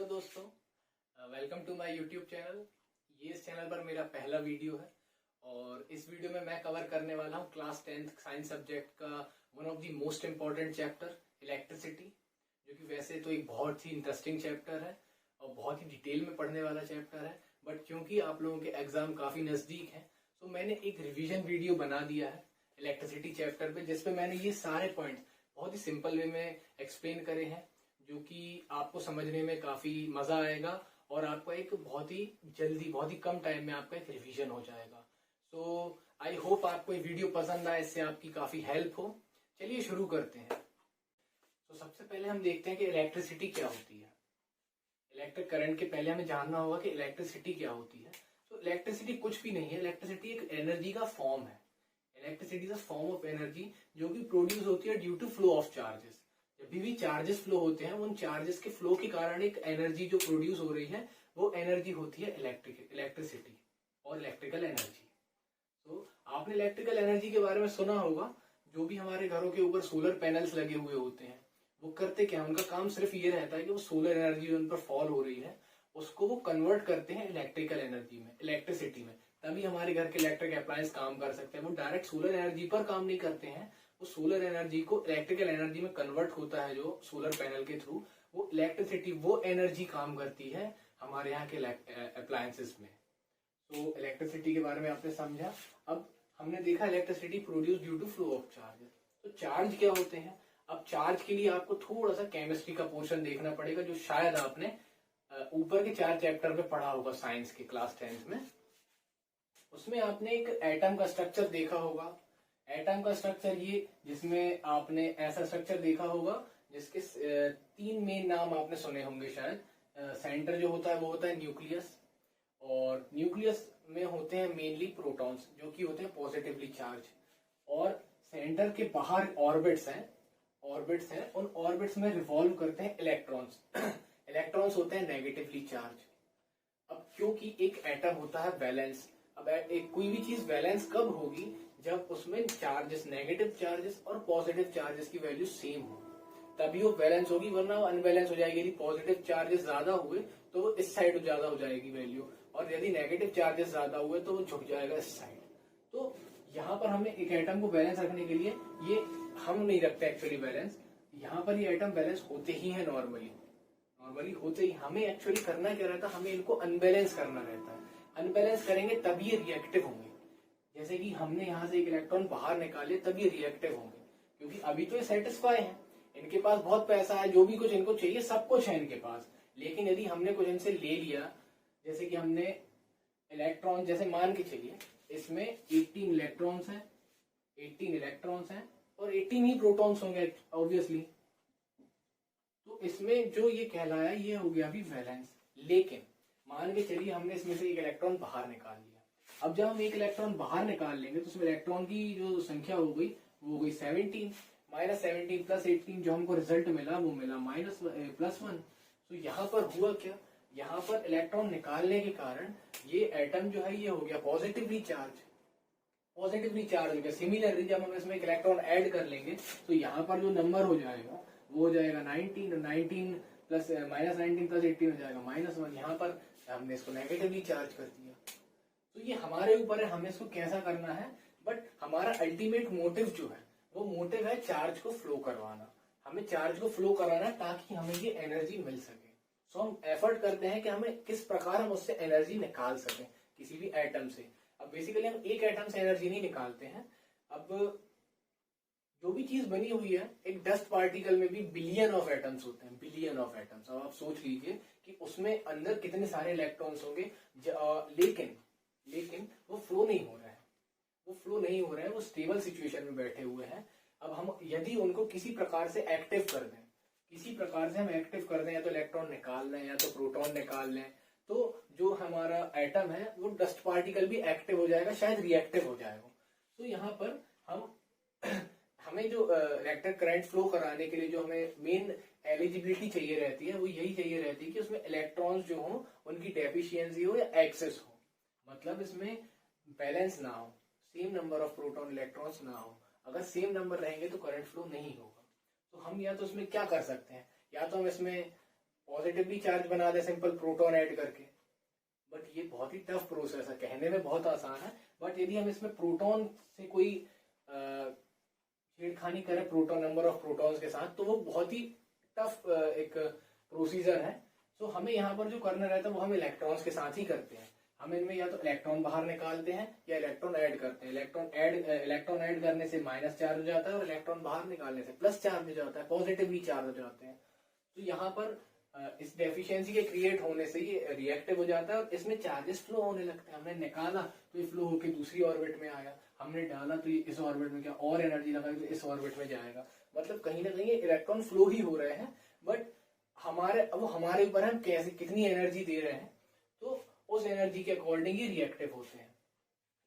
Hello दोस्तों, welcome to my YouTube channel. ये इस चैनल पर मेरा पहला वीडियो है और इस वीडियो में मैं कवर करने वाला हूँ क्लास 10th साइंस सब्जेक्ट का one of the most important chapter electricity, जो कि वैसे तो एक बहुत ही इंटरेस्टिंग चैप्टर है और बहुत ही डिटेल में पढ़ने वाला चैप्टर है। बट क्योंकि आप लोगों के एग्जाम काफी नजदीक है तो मैंने एक रिविजन वीडियो बना दिया है इलेक्ट्रिसिटी चैप्टर पे, जिसपे मैंने ये सारे पॉइंट्स बहुत ही सिंपल वे में एक्सप्लेन करे हैं, जो कि आपको समझने में काफी मजा आएगा और आपका एक बहुत ही जल्दी, बहुत ही कम टाइम में आपका एक रिवीजन हो जाएगा। सो आई होप आपको ये वीडियो पसंद आए, इससे आपकी काफी हेल्प हो। चलिए शुरू करते हैं। तो सबसे पहले हम देखते हैं कि इलेक्ट्रिसिटी क्या होती है। इलेक्ट्रिक करंट के पहले हमें जानना होगा कि इलेक्ट्रिसिटी क्या होती है। तो इलेक्ट्रिसिटी कुछ भी नहीं है, इलेक्ट्रिसिटी एक एनर्जी का फॉर्म है। Electricity is a form of energy जो कि प्रोड्यूस होती है due to flow of charges. जब भी चार्जेस फ्लो होते हैं, उन चार्जेस के फ्लो के कारण एक एनर्जी जो प्रोड्यूस हो रही है वो एनर्जी होती है इलेक्ट्रिसिटी और इलेक्ट्रिकल एनर्जी। तो आपने इलेक्ट्रिकल एनर्जी के बारे में सुना होगा। जो भी हमारे घरों के ऊपर सोलर पैनल्स लगे हुए होते हैं वो करते क्या, उनका काम सिर्फ ये रहता है कि वो सोलर एनर्जी जो उन पर फॉल हो रही है उसको वो कन्वर्ट करते हैं इलेक्ट्रिकल एनर्जी में, इलेक्ट्रिसिटी में। तभी हमारे घर के इलेक्ट्रिक अप्लायंस काम कर सकते हैं। वो डायरेक्ट सोलर एनर्जी पर काम नहीं करते हैं, वो सोलर एनर्जी को इलेक्ट्रिकल एनर्जी में कन्वर्ट होता है जो सोलर पैनल के थ्रू। वो इलेक्ट्रिसिटी, वो एनर्जी काम करती है हमारे यहाँ के अप्लायंसेस में। तो इलेक्ट्रिसिटी के बारे में आपने समझा। अब हमने देखा electricity produce due to flow of charge. तो चार्ज क्या होते हैं? अब चार्ज के लिए आपको थोड़ा सा केमिस्ट्री का पोर्शन देखना पड़ेगा, जो शायद आपने ऊपर के 4 चैप्टर में पढ़ा होगा साइंस के क्लास 10th में। उसमें आपने एक एटम का स्ट्रक्चर देखा होगा। एटम का स्ट्रक्चर ये, जिसमें आपने ऐसा स्ट्रक्चर देखा होगा जिसके 3 मेन नाम आपने सुने होंगे शायद। सेंटर जो होता है वो होता है न्यूक्लियस, और न्यूक्लियस में होते हैं मेनली प्रोटॉन्स जो कि होते हैं पॉजिटिवली चार्ज, और सेंटर के बाहर ऑर्बिट्स हैं। उन ऑर्बिट्स में रिवॉल्व करते हैं इलेक्ट्रॉन्स। इलेक्ट्रॉन्स होते हैं नेगेटिवली चार्ज। अब क्योंकि एक एटम होता है वैलेंस, अब एक कोई भी चीज वैलेंस कब होगी? जब उसमें चार्जेस, नेगेटिव चार्जेस और पॉजिटिव चार्जेस की वैल्यू सेम हो, तभी वो बैलेंस होगी, वरना वो अनबैलेंस हो जाएगी। यदि पॉजिटिव चार्जेस ज्यादा हुए तो वो इस साइड ज्यादा हो जाएगी वैल्यू, और यदि नेगेटिव चार्जेस ज्यादा हुए तो वो झुक जाएगा इस साइड। तो यहाँ पर हमें एक एटम को बैलेंस रखने के लिए, ये हम नहीं रखते एक्चुअली बैलेंस, यहाँ पर ये एटम बैलेंस होते ही है नॉर्मली होते ही। हमें एक्चुअली करना क्या रहता है, हमें इनको अनबैलेंस करना रहता है। अनबैलेंस करेंगे तभी ये रिएक्टिव होंगे। जैसे कि हमने यहाँ से एक इलेक्ट्रॉन बाहर निकाले तब ये रिएक्टिव होंगे, क्योंकि अभी तो ये सेटिस्फाई है, इनके पास बहुत पैसा है, जो भी कुछ इनको चाहिए सब कुछ है इनके पास। लेकिन यदि हमने कुछ इनसे ले लिया, जैसे कि हमने इलेक्ट्रॉन, जैसे मान के चलिए इसमें 18 इलेक्ट्रॉन्स हैं और 18 ही प्रोटॉन्स होंगे ऑब्वियसली। तो इसमें जो ये कहलाया ये हो गया अभी वैलेंस। लेकिन मान के चलिए हमने इसमें से एक इलेक्ट्रॉन बाहर निकाल लिया। अब जब हम एक इलेक्ट्रॉन बाहर निकाल लेंगे तो उसमें इलेक्ट्रॉन की जो संख्या हो गई वो हो गई 17, -17 + 18 जो हमको रिजल्ट मिला वो मिला +1। तो यहाँ पर हुआ क्या, यहाँ पर इलेक्ट्रॉन निकालने के कारण ये एटम जो है ये हो गया पॉजिटिवली चार्ज हो गया। सिमिलरली जब हम इसमें एक इलेक्ट्रॉन ऐड कर लेंगे तो यहाँ पर जो नंबर हो जाएगा वो हो जाएगा 19, और 19 प्लस -19 + 18 हो जाएगा -1। यहाँ पर हमने इसको नेगेटिवली चार्ज कर दिया। तो ये हमारे ऊपर है हमें इसको कैसा करना है, बट हमारा अल्टीमेट मोटिव जो है वो मोटिव है चार्ज को फ्लो करवाना। हमें चार्ज को फ्लो कराना है ताकि हमें ये एनर्जी मिल सके। सो हम एफर्ट करते हैं कि हमें किस प्रकार हम उससे एनर्जी निकाल सकें किसी भी एटम से। अब बेसिकली हम एक एटम से एनर्जी नहीं निकालते हैं। अब जो भी चीज बनी हुई है, एक डस्ट पार्टिकल में भी बिलियन ऑफ एटम्स होते हैं, बिलियन ऑफ एटम्स। अब आप सोच लीजिए कि उसमें अंदर कितने सारे इलेक्ट्रॉन्स होंगे, लेकिन वो फ्लो नहीं हो रहे हैं, वो स्टेबल सिचुएशन में बैठे हुए हैं। अब हम यदि उनको किसी प्रकार से एक्टिव कर दें, या तो इलेक्ट्रॉन निकाल लें या तो प्रोटॉन निकाल लें, तो जो हमारा एटम है वो डस्ट पार्टिकल भी एक्टिव हो जाएगा, शायद रिएक्टिव हो जाएगा। तो यहाँ पर हमें जो इलेक्ट्रिक करंट फ्लो कराने के लिए जो हमें मेन एलिजिबिलिटी चाहिए रहती है वो यही चाहिए रहती है कि उसमें इलेक्ट्रॉन्स जो हो उनकी डेफिशिएंसी हो या एक्सेस हो, मतलब इसमें बैलेंस ना हो, same number of proton electrons ना हो। अगर सेम नंबर रहेंगे तो करंट फ्लो नहीं होगा। तो हम या तो इसमें क्या कर सकते हैं, या तो हम इसमें पॉजिटिवली चार्ज बना दे सिंपल प्रोटॉन ऐड करके। बट ये बहुत ही टफ प्रोसेस है, कहने में बहुत आसान है, बट यदि हम इसमें प्रोटॉन से कोई छेड़खानी करें प्रोटॉन नंबर ऑफ प्रोटॉन्स के साथ, तो वो बहुत ही टफ एक प्रोसीजर है। तो हमें यहाँ पर जो करना रहता है वो हम इलेक्ट्रॉन्स के साथ ही करते हैं। हम इनमें या तो इलेक्ट्रॉन बाहर निकालते हैं या इलेक्ट्रॉन ऐड करते हैं। इलेक्ट्रॉन ऐड करने से माइनस चार्ज हो जाता है और इलेक्ट्रॉन बाहर निकालने से प्लस चार्ज हो जाता है, पॉजिटिवली चार्ज हो जाते हैं। तो यहाँ पर इस डेफिशिएंसी के क्रिएट होने से ये रिएक्टिव हो जाता है और इसमें चार्जेस फ्लो होने लगते हैं। हमने निकाला तो ये फ्लो होकर दूसरी ऑर्बिट में आया, हमने डाला तो ये इस ऑर्बिट में क्या और एनर्जी लगा तो इस ऑर्बिट में जाएगा। मतलब कहीं ना कहीं इलेक्ट्रॉन फ्लो ही हो रहे हैं, बट हमारे ऊपर हम कैसे कितनी एनर्जी दे रहे हैं, तो उस एनर्जी के अकॉर्डिंग ही रिएक्टिव होते हैं।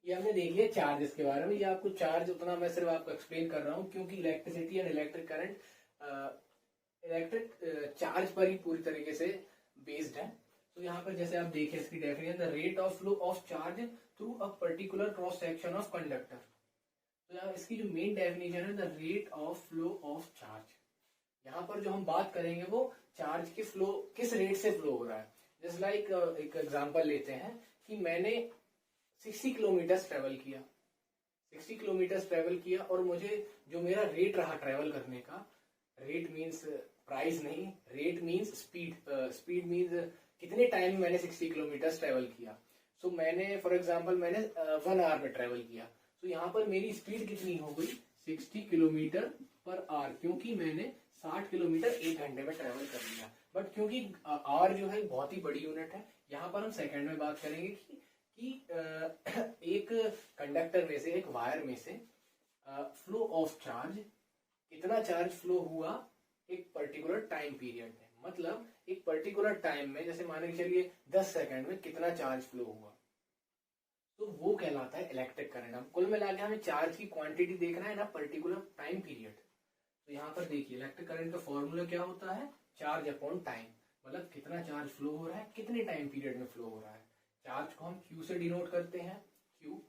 ये हमने देख लिया चार्जेस के बारे में। ये आपको चार्ज उतना मैं सिर्फ आपको एक्सप्लेन कर रहा हूँ क्योंकि electricity and electric current electric charge पर ही पूरी तरीके से बेस्ड है। तो यहाँ पर जैसे आप देखें इसकी definition, the rate of flow of charge through a particular cross section of conductor. तो यहाँ इसकी जो मेन डेफिनेशन है, the rate of flow of charge. यहाँ पर जो हम बात करेंगे वो चार्ज के फ्लो किस रेट से फ्लो हो रहा है। जस्ट लाइक एक एग्जांपल लेते हैं कि मैंने 60 किलोमीटर ट्रेवल किया, 60 किलोमीटर ट्रेवल किया और मुझे जो मेरा रेट रहा ट्रेवल करने का, रेट मीन्स प्राइस नहीं, rate means speed, speed means कितने टाइम में मैंने 60 किलोमीटर ट्रेवल किया। सो मैंने फॉर एग्जांपल मैंने 1 आवर में ट्रेवल किया, तो यहाँ पर मेरी स्पीड कितनी हो गई 60 किलोमीटर पर आवर, क्योंकि मैंने 60 किलोमीटर 1 घंटे में ट्रेवल कर लिया। बट क्योंकि आवर जो है बहुत ही बड़ी यूनिट है, यहाँ पर हम सेकंड में बात करेंगे कि एक कंडक्टर में से, एक वायर में से फ्लो ऑफ चार्ज, कितना चार्ज फ्लो हुआ एक पर्टिकुलर टाइम पीरियड में। मतलब एक पर्टिकुलर टाइम में, जैसे मान के चलिए 10 सेकंड में कितना चार्ज फ्लो हुआ, तो वो कहलाता है इलेक्ट्रिक करंट। हम कुल मिला के हमें चार्ज की क्वांटिटी देखना है ना पर्टिकुलर टाइम पीरियड। तो यहाँ पर देखिए इलेक्ट्रिक करंट का फॉर्मूला क्या होता है, चार्ज अपॉन टाइम। मतलब कितना चार्ज फ्लो हो रहा है, कितने टाइम पीरियड में फ्लो हो रहा है। चार्ज को हम Q से डिनोट करते हैं, Q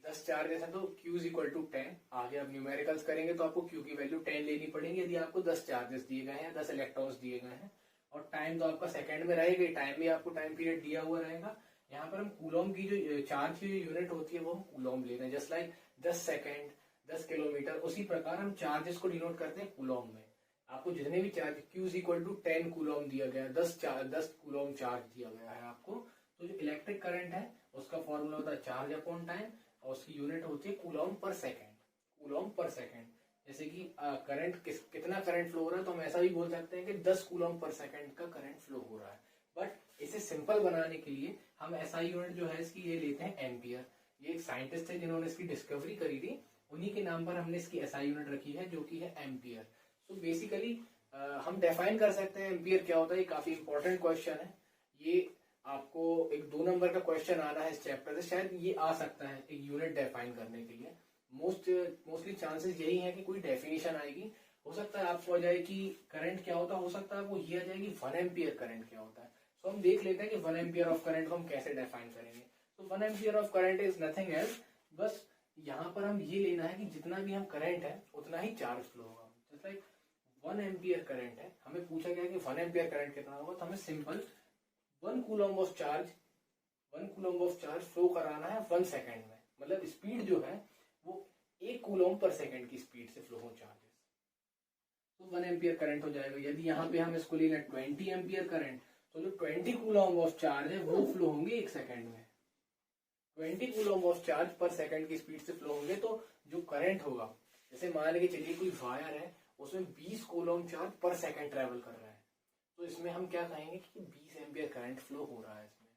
10 चार्जेस है तो Q इज इक्वल टू 10। आगे आप न्यूमेरिकल्स करेंगे तो आपको Q की वैल्यू 10 लेनी पड़ेगी यदि आपको 10 चार्जेस दिए गए हैं, 10 इलेक्ट्रॉन्स दिए गए हैं। और टाइम तो आपका सेकंड में रहेगा, टाइम भी आपको टाइम पीरियड दिया हुआ रहेगा। यहाँ पर हम कूलॉम की जो चार्ज की यूनिट होती है वो हम कूलॉम ले रहे हैं। जस्ट लाइक 10 सेकंड 10 किलोमीटर, उसी प्रकार हम चार्जेस को डिनोट करते हैं कूलॉम में। आपको जितने भी charge Q is equal to 10 coulomb दिया गया, 10 कूलॉम चार्ज दिया गया है आपको, तो जो इलेक्ट्रिक करंट है उसका फॉर्मूला होता है चार्ज अपॉन टाइम और उसकी यूनिट होती है कूलॉम पर सेकंड, कूलॉम पर सेकंड। जैसे कि करंट कितना करंट फ्लो हो रहा है, तो हम ऐसा भी बोल सकते हैं कि 10 कूलॉम पर सेकंड का करंट फ्लो हो रहा है। बट इसे सिंपल बनाने के लिए हम SI यूनिट जो है इसकी ये लेते हैं एम्पियर। ये एक साइंटिस्ट है जिन्होंने इसकी डिस्कवरी करी थी, उन्हीं के नाम पर हमने इसकी SI यूनिट रखी है जो कि है एम्पियर। तो बेसिकली हम डिफाइन कर सकते हैं एम्पियर क्या होता है। ये काफी इंपॉर्टेंट क्वेश्चन है, ये आपको एक 2 नंबर का क्वेश्चन आना है इस चैप्टर से, शायद ये आ सकता है एक यूनिट डिफाइन करने के लिए। मोस्टली चांसेस यही है कि कोई डेफिनेशन आएगी। हो सकता है आपको आ जाए कि करंट क्या होता है, हो सकता है आपको ये आ जाएगी 1 एम्पियर करंट क्या होता है। तो हम देख लेते हैं कि 1 एम्पियर ऑफ करंट को हम कैसे डिफाइन करेंगे। तो 1 ampere of current is nothing else, बस यहाँ पर हम ये लेना है कि जितना भी हम करंट है उतना ही चार्ज फ्लो होगा। जस्ट लाइक 1 एम्पियर करंट है, हमें पूछा गया कि 1 एम्पियर करंट कितना होगा, तो हमें simple 1 Coulomb of charge flow कराना है 1 सेकंड में। मतलब स्पीड जो है वो 1 कूलॉम पर सेकंड की स्पीड से फ्लो हो चार्जेस, तो 1 एम्पियर करंट हो जाएगा। यदि यहाँ पे हम इसको लेना 20 एम्पियर करंट, तो जो 20 कूलॉम ऑफ चार्ज है वो फ्लो होंगे 1 सेकंड में। 20 कूलॉम ऑफ चार्ज पर सेकंड की स्पीड से फ्लो होंगे, तो जो करंट होगा, जैसे मान के चलिए कोई वायर है उसमें 20 कूलॉम चार्ज पर सेकंड ट्रेवल कर रहा है, तो इसमें हम क्या कहेंगे कि 20 एम्पियर करंट फ्लो हो रहा है इसमें,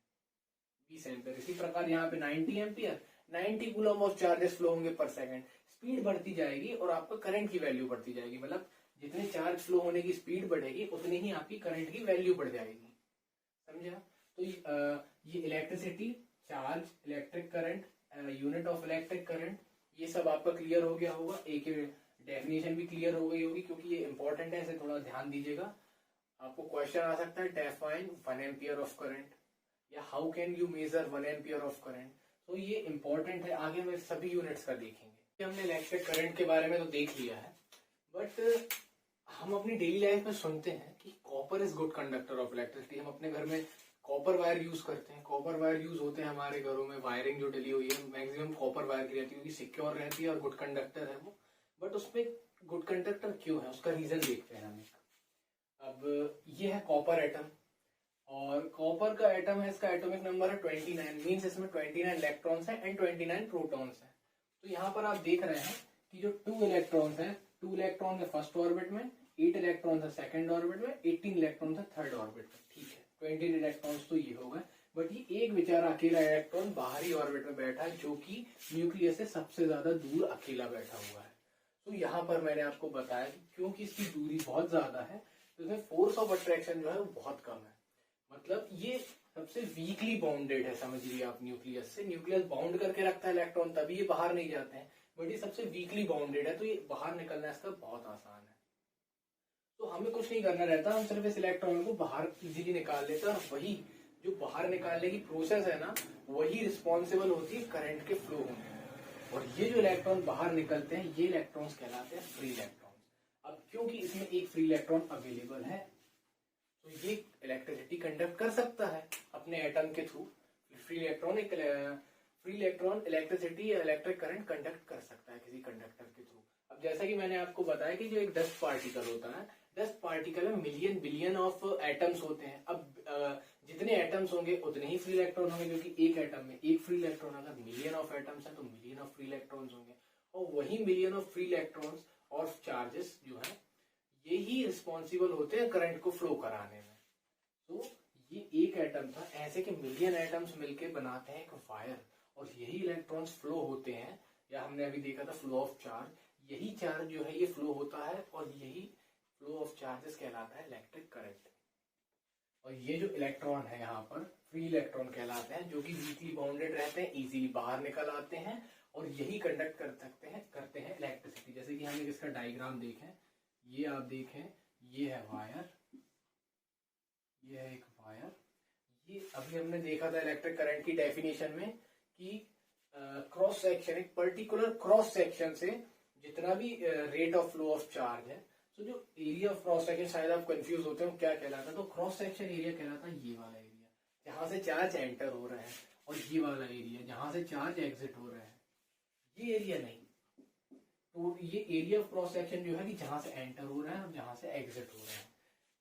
20 एम्पियर। इसी प्रकार यहाँ पे 90 ampere, 90 Coulomb of charges flow होंगे पर सेकंड। स्पीड बढ़ती जाएगी और आपका करंट की वैल्यू बढ़ती जाएगी। मतलब जितने चार्ज फ्लो होने की स्पीड बढ़ेगी उतनी ही आपकी करंट की वैल्यू बढ़ जाएगी। समझा? तो ये electricity, charge, electric current, unit of electric current, ये सब आपका क्लियर हो गया होगा। एक डेफिनेशन भी क्लियर हो गई होगी क्योंकि ये इंपॉर्टेंट है, इसे थोड़ा ध्यान दीजिएगा। आपको क्वेश्चन आ सकता है डेफाइन 1 एम्पियर ऑफ करंट या how can you measure 1 ampere of current. तो ये इंपॉर्टेंट है, आगे हम सभी यूनिट्स का देखेंगे। हमने इलेक्ट्रिक करंट के बारे में तो देख लिया है, बट हम अपनी डेली लाइफ में सुनते हैं कि copper is good conductor of electricity. हम अपने घर में कॉपर वायर यूज करते हैं, कॉपर वायर यूज होते हैं हमारे घरों में, वायरिंग जो डली हुई है मैक्सिमम कॉपर वायर की रहती है, क्योंकि सिक्योर रहती है और गुड कंडक्टर है वो। बट उसमें गुड कंडक्टर क्यों है, उसका रीजन देखते हैं हम। अब ये है कॉपर एटम, और कॉपर का एटम है, इसका एटॉमिक नंबर है 29, मींस इसमें 29 इलेक्ट्रॉन्स हैं एंड 29 प्रोटॉन्स हैं। तो यहाँ पर आप देख रहे हैं कि जो 2 इलेक्ट्रॉन्स हैं, 2 इलेक्ट्रॉन है फर्स्ट ऑर्बिट में, 8 इलेक्ट्रॉन्स है सेकंड ऑर्बिट में, 18 इलेक्ट्रॉन्स है थर्ड ऑर्बिट में। ठीक है, 20 इलेक्ट्रॉन्स तो ये हो गए, बट ये एक बेचारा अकेला इलेक्ट्रॉन बाहरी ऑर्बिट में बैठा है, जो कि न्यूक्लियस से सबसे ज्यादा दूर अकेला बैठा हुआ है। तो यहाँ पर मैंने आपको बताया कि क्योंकि इसकी दूरी बहुत ज्यादा है, तो इसमें फोर्स ऑफ अट्रैक्शन जो है वो बहुत कम है। मतलब ये सबसे वीकली बाउंडेड है, समझ लीजिए आप। न्यूक्लियस से, न्यूक्लियस बाउंड करके रखता है इलेक्ट्रॉन, तभी ये बाहर नहीं जाते हैं, बट ये सबसे वीकली बाउंडेड है, तो ये बाहर निकलना इसका बहुत आसान है। तो हमें कुछ नहीं करना रहता, हम सिर्फ इस इलेक्ट्रॉन को बाहर इजीली निकाल लेते हैं, और वही जो बाहर निकालने की प्रोसेस है ना, वही रिस्पॉन्सिबल होती है करंट के फ्लो होने में। और ये जो इलेक्ट्रॉन बाहर निकलते हैं, ये इलेक्ट्रॉन्स कहलाते हैं फ्री इलेक्ट्रॉन। अब क्योंकि इसमें एक फ्री इलेक्ट्रॉन अवेलेबल है, तो ये इलेक्ट्रिसिटी कंडक्ट कर सकता है अपने एटम के थ्रू। फ्री इलेक्ट्रॉन इलेक्ट्रिसिटी या इलेक्ट्रिक करंट कंडक्ट कर सकता है किसी कंडक्टर के थ्रू। अब जैसा कि मैंने आपको बताया कि जो एक डस्ट पार्टिकल होता है, डस्ट पार्टिकल में मिलियन बिलियन ऑफ एटम्स होते हैं। अब जितने एटम्स होंगे उतने ही फ्री इलेक्ट्रॉन होंगे, क्योंकि एक एटम में एक फ्री इलेक्ट्रॉन, अगर मिलियन ऑफ एटम्स है तो मिलियन ऑफ फ्री इलेक्ट्रॉन्स होंगे, और वही मिलियन ऑफ फ्री इलेक्ट्रॉन्स और चार्जेस जो है, यही रिस्पॉन्सिबल होते हैं करंट को फ्लो कराने में। तो ये एक एटम था, ऐसे के मिलियन एटम्स मिलके बनाते हैं एक वायर, और यही इलेक्ट्रॉन्स फ्लो होते हैं, या हमने अभी देखा था फ्लो ऑफ चार्ज। यही चार्ज जो है ये फ्लो होता है, और यही फ्लो ऑफ चार्जेस कहलाता है इलेक्ट्रिक करंट। और ये जो इलेक्ट्रॉन है यहाँ पर फ्री इलेक्ट्रॉन कहलाते हैं, जो कि वीकली बाउंडेड रहते हैं, इजीली बाहर निकल आते हैं, और यही कंडक्ट करते हैं इलेक्ट्रिसिटी। जैसे कि हम इसका डायग्राम देखें, ये आप देखें, ये है वायर, ये है एक वायर। ये अभी हमने देखा था इलेक्ट्रिक करंट की डेफिनेशन में कि क्रॉस सेक्शन, एक पर्टिकुलर क्रॉस सेक्शन से जितना भी rate of flow of charge है, तो जो एरिया ऑफ क्रॉस सेक्शन, शायद आप कंफ्यूज होते हो क्या कहलाता है, तो क्रॉस सेक्शन एरिया कहलाता है ये वाला एरिया जहां से चार्ज एंटर हो रहा है, और ये वाला एरिया जहां से चार्ज एग्जिट हो रहा है, ये एरिया नहीं। तो ये एरिया ऑफ क्रॉस सेक्शन जो है कि जहां से एंटर हो रहा है और जहां से एग्जिट हो रहा है,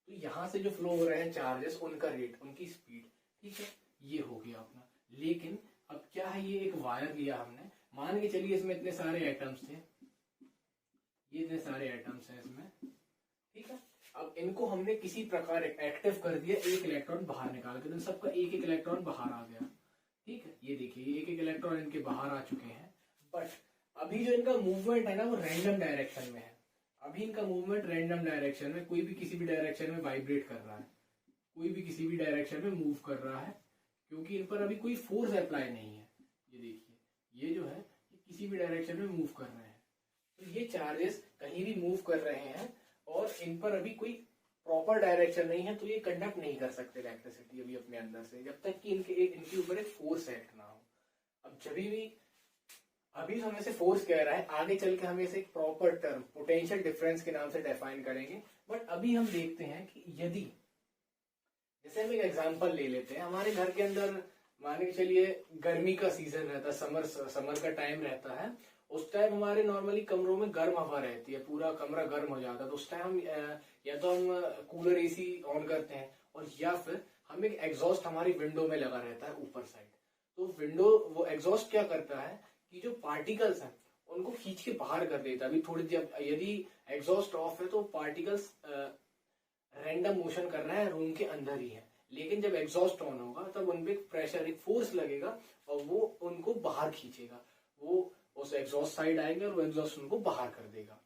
तो यहाँ से जो फ्लो हो रहे हैं चार्जेस, उनका रेट, उनकी स्पीड, ठीक है, ये हो गया अपना। लेकिन अब क्या है, ये एक वायर लिया हमने, मान के चलिए इसमें इतने सारे एटम्स थे, ये इतने सारे एटम्स हैं इसमें, ठीक है। अब इनको हमने किसी प्रकार एक्टिव कर दिया, एक इलेक्ट्रॉन बाहर निकाल के, तो सबका एक एक इलेक्ट्रॉन बाहर आ गया, ठीक है। ये देखिए एक एक इलेक्ट्रॉन इनके बाहर आ चुके हैं, बट अभी जो इनका मूवमेंट है ना, वो रैंडम डायरेक्शन में है। अभी इनका मूवमेंट रैंडम डायरेक्शन में, कोई भी किसी भी डायरेक्शन में वाइब्रेट कर रहा है, कोई भी किसी भी डायरेक्शन में मूव कर रहा है, क्योंकि इन पर अभी कोई फोर्स अप्लाई नहीं है। ये देखिए, ये जो है ये किसी भी डायरेक्शन में मूव कर रहे हैं, तो ये चार्जेस कहीं भी मूव कर रहे हैं, और इन पर अभी कोई प्रॉपर डायरेक्शन नहीं है, तो ये कंडक्ट नहीं कर सकते इलेक्ट्रिसिटी अभी अपने अंदर से, जब तक कि इनके ऊपर एक फोर्स एक्ट ना हो। अब जब भी अभी हमें से फोर्स कह रहा है, आगे चल के हम इसे एक प्रॉपर टर्म पोटेंशियल डिफरेंस के नाम से डिफाइन करेंगे। बट अभी हम देखते हैं कि यदि, जैसे हम एक एग्जांपल ले लेते हैं, हमारे घर के अंदर मान के चलिए गर्मी का सीजन रहता है, समर का टाइम रहता है, उस टाइम हमारे नॉर्मली कमरों में गर्म हवा रहती है, पूरा कमरा गर्म हो जाता है, तो उस टाइम हम या तो हम कूलर एसी ऑन करते हैं, और या फिर हम एक एग्जॉस्ट हमारी विंडो में लगा रहता है ऊपर साइड। तो विंडो, वो एग्जॉस्ट क्या करता है कि जो पार्टिकल्स हैं उनको खींच के बाहर कर देता है। अभी थोड़ी देर यदि एग्जॉस्ट ऑफ है तो पार्टिकल्स रैंडम मोशन कर रहा है, रूम के अंदर ही है, लेकिन जब एग्जॉस्ट ऑन होगा तब उनपे प्रेशर, एक फोर्स लगेगा, और वो उनको बाहर खींचेगा, वो उस एग्जॉस्ट साइड आएंगे और वो एग्जॉस्ट उनको बाहर कर देगा।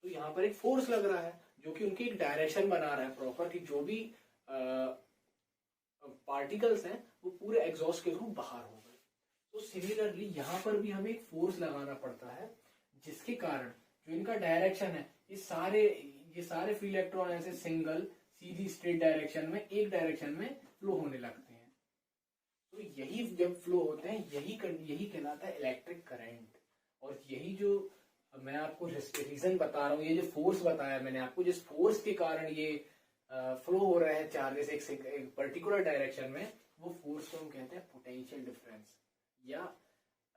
तो यहाँ पर एक फोर्स लग रहा है, जो कि उनकी एक डायरेक्शन बना रहा है प्रॉपर, कि जो भी पार्टिकल्स हैं वो पूरे एग्जॉस्ट के थ्रू बाहर हो गए। तो सिमिलरली यहाँ पर भी हमें एक फोर्स लगाना पड़ता है, जिसके कारण जो इनका डायरेक्शन है, ये सारे फ्री इलेक्ट्रॉन ऐसे सिंगल सीधी स्ट्रेट डायरेक्शन में, एक डायरेक्शन में फ्लो होने लगते हैं। तो यही जब फ्लो होते हैं, यही कहलाता है इलेक्ट्रिक करंट। और यही जो मैं आपको रीजन बता रहा हूँ, ये जो फोर्स बताया मैंने आपको, जिस फोर्स के कारण ये फ्लो हो रहे हैं चार्जेस एक पर्टिकुलर डायरेक्शन में, वो फोर्स को हम कहते हैं पोटेंशियल डिफरेंस, या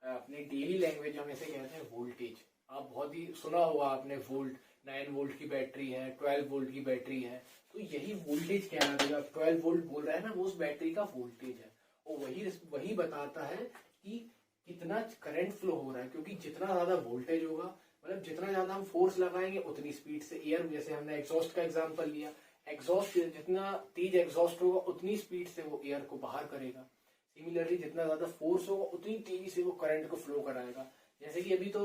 अपनी डेली लैंग्वेज हम इसे कहते हैं वोल्टेज। आप बहुत ही सुना होगा आपने, वोल्ट, 9 वोल्ट की बैटरी है, 12 वोल्ट की बैटरी है, तो यही वोल्टेज कहना है। आप 12 वोल्ट बोल रहे हैं ना, वो उस बैटरी का वोल्टेज है, और वही बताता है कि कितना करंट फ्लो हो रहा है। क्योंकि जितना ज्यादा वोल्टेज होगा, मतलब जितना ज्यादा हम फोर्स लगाएंगे उतनी स्पीड से एयर, जैसे हमने एग्जॉस्ट का एग्जांपल लिया, एग्जॉस्ट जितना तेज एग्जॉस्ट होगा उतनी स्पीड से वो एयर को बाहर करेगा। सिमिलरली जितना ज्यादा फोर्स होगा उतनी तेजी से वो करंट को फ्लो कराएगा। जैसे कि अभी तो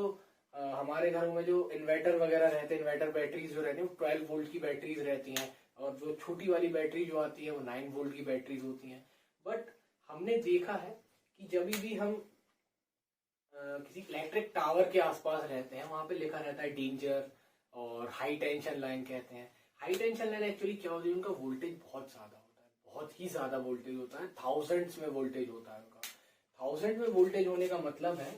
हमारे घरों में जो इन्वर्टर वगैरह रहते हैं, इन्वर्टर बैटरीज जो रहती है वो 12 वोल्ट की बैटरीज रहती हैं, और जो छोटी वाली बैटरी जो आती है वो 9 वोल्ट की बैटरीज होती हैं। बट हमने देखा है कि जब भी हम किसी इलेक्ट्रिक टावर के आसपास रहते हैं, वहां पे लिखा रहता है डेंजर, और हाई टेंशन लाइन कहते हैं। हाई टेंशन लाइन एक्चुअली क्या होती है, उनका वोल्टेज बहुत ज्यादा होता है, बहुत ही ज्यादा वोल्टेज होता है, थाउजेंड्स में वोल्टेज होता है उनका। 1000 में वोल्टेज होने का मतलब है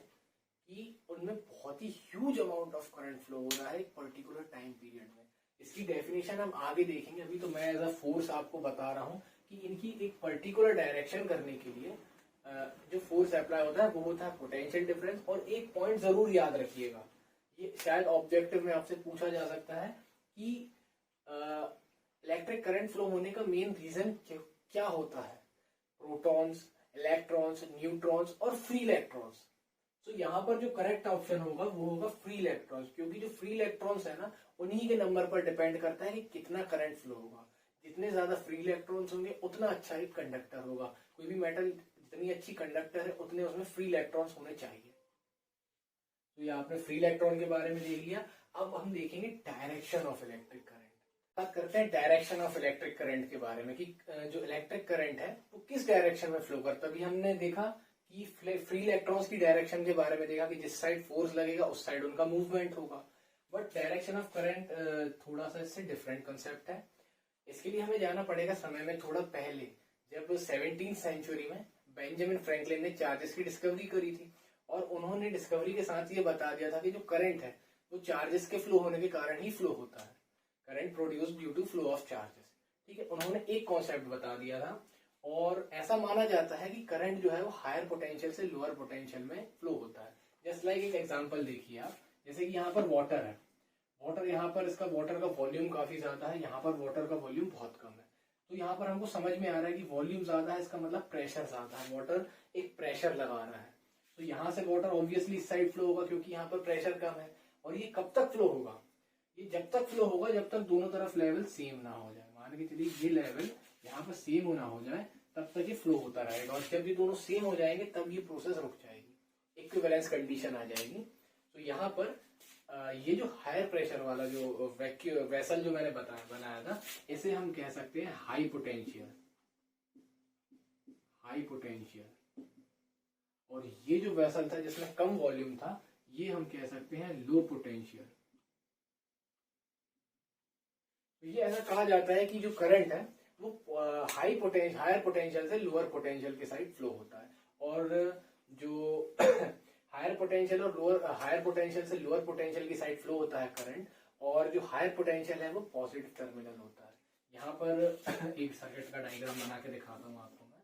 कि उनमें बहुत ही huge amount of current flow हो रहा है एक पर्टिकुलर टाइम पीरियड में। इसकी डेफिनेशन हम आगे देखेंगे, अभी तो मैं एज अ फोर्स आपको बता रहा हूँ कि इनकी एक पर्टिकुलर डायरेक्शन करने के लिए जो फोर्स अप्लाई होता है वो होता है पोटेंशियल डिफरेंस। और एक पॉइंट जरूर याद रखिएगा, ये शायद ऑब्जेक्टिव में आपसे पूछा जा सकता है कि इलेक्ट्रिक करंट फ्लो होने का मेन रीजन क्या होता है, प्रोटॉन्स, इलेक्ट्रॉन्स, न्यूट्रॉन्स और फ्री इलेक्ट्रॉन्स। तो यहाँ पर जो करेक्ट ऑप्शन होगा वो होगा फ्री इलेक्ट्रॉन्स, क्योंकि जो फ्री इलेक्ट्रॉन्स है ना, उन्हीं के नंबर पर डिपेंड करता है कि कितना करंट फ्लो होगा। जितने ज्यादा फ्री इलेक्ट्रॉन्स होंगे उतना अच्छा एक कंडक्टर होगा। कोई भी मेटल जितनी अच्छी कंडक्टर है उतने उसमें फ्री इलेक्ट्रॉन्स होने चाहिए। तो ये आपने फ्री इलेक्ट्रॉन के बारे में देख लिया। अब हम देखेंगे डायरेक्शन ऑफ इलेक्ट्रिक करंट। बात करते हैं डायरेक्शन ऑफ इलेक्ट्रिक करंट के बारे में कि जो इलेक्ट्रिक करंट है वो किस डायरेक्शन में फ्लो करता है। अभी हमने देखा कि फ्री इलेक्ट्रॉन्स की डायरेक्शन के बारे में देखा कि जिस साइड फोर्स लगेगा उस साइड उनका मूवमेंट होगा। बट डायरेक्शन ऑफ करंट थोड़ा सा इससे डिफरेंट कंसेप्ट है। इसके लिए हमें जाना पड़ेगा समय में थोड़ा पहले, जब 17th सेंचुरी में बेंजामिन फ्रैंकलिन ने चार्जेस की डिस्कवरी करी थी, और उन्होंने डिस्कवरी के साथ ये बता दिया था कि जो करंट है वो चार्जेस के फ्लो होने के कारण ही फ्लो होता है, current produce due to flow of charges. ठीक है, उन्होंने एक कॉन्सेप्ट बता दिया था, और ऐसा माना जाता है कि करंट जो है वो हायर पोटेंशियल से लोअर पोटेंशियल में फ्लो होता है। जस्ट लाइक एक एग्जांपल देखिए आप, जैसे कि यहाँ पर वाटर है, वाटर यहाँ पर इसका वाटर का वॉल्यूम काफी ज्यादा है, यहाँ पर वाटर का वॉल्यूम बहुत कम है। तो यहाँ पर हमको समझ में आ रहा है कि वॉल्यूम ज्यादा है, इसका मतलब प्रेशर ज्यादा है, वाटर एक प्रेशर लगा रहा है। तो यहाँ से वाटर ऑब्वियसली इस साइड फ्लो होगा क्योंकि यहाँ पर प्रेशर कम है। और ये कब तक फ्लो होगा, ये जब तक फ्लो होगा जब तक दोनों तरफ लेवल सेम ना हो जाए। मान के चलिए ये लेवल यहाँ पर सेम होना हो जाए, तब तक ये फ्लो होता रहेगा, और जब ये दोनों सेम हो जाएंगे तब ये प्रोसेस रुक जाएगी, इक्विवेलेंस कंडीशन आ जाएगी। तो यहाँ पर ये जो हायर प्रेशर वाला जो वेसल जो मैंने बनाया था, इसे हम कह सकते हैं हाई पोटेंशियल। और ये जो वेसल था जिसमें कम वॉल्यूम था, ये हम कह सकते हैं लो पोटेंशियल। तो ये ऐसा कहा जाता है कि जो करंट है वो हायर पोटेंशियल से लोअर पोटेंशियल के साइड फ्लो होता है, और जो हायर पोटेंशियल से लोअर पोटेंशियल की साइड फ्लो होता है करंट, और जो हायर पोटेंशियल है वो पॉजिटिव टर्मिनल होता है। यहाँ पर एक सर्किट का डायग्राम बना के दिखाता हूँ आपको मैं।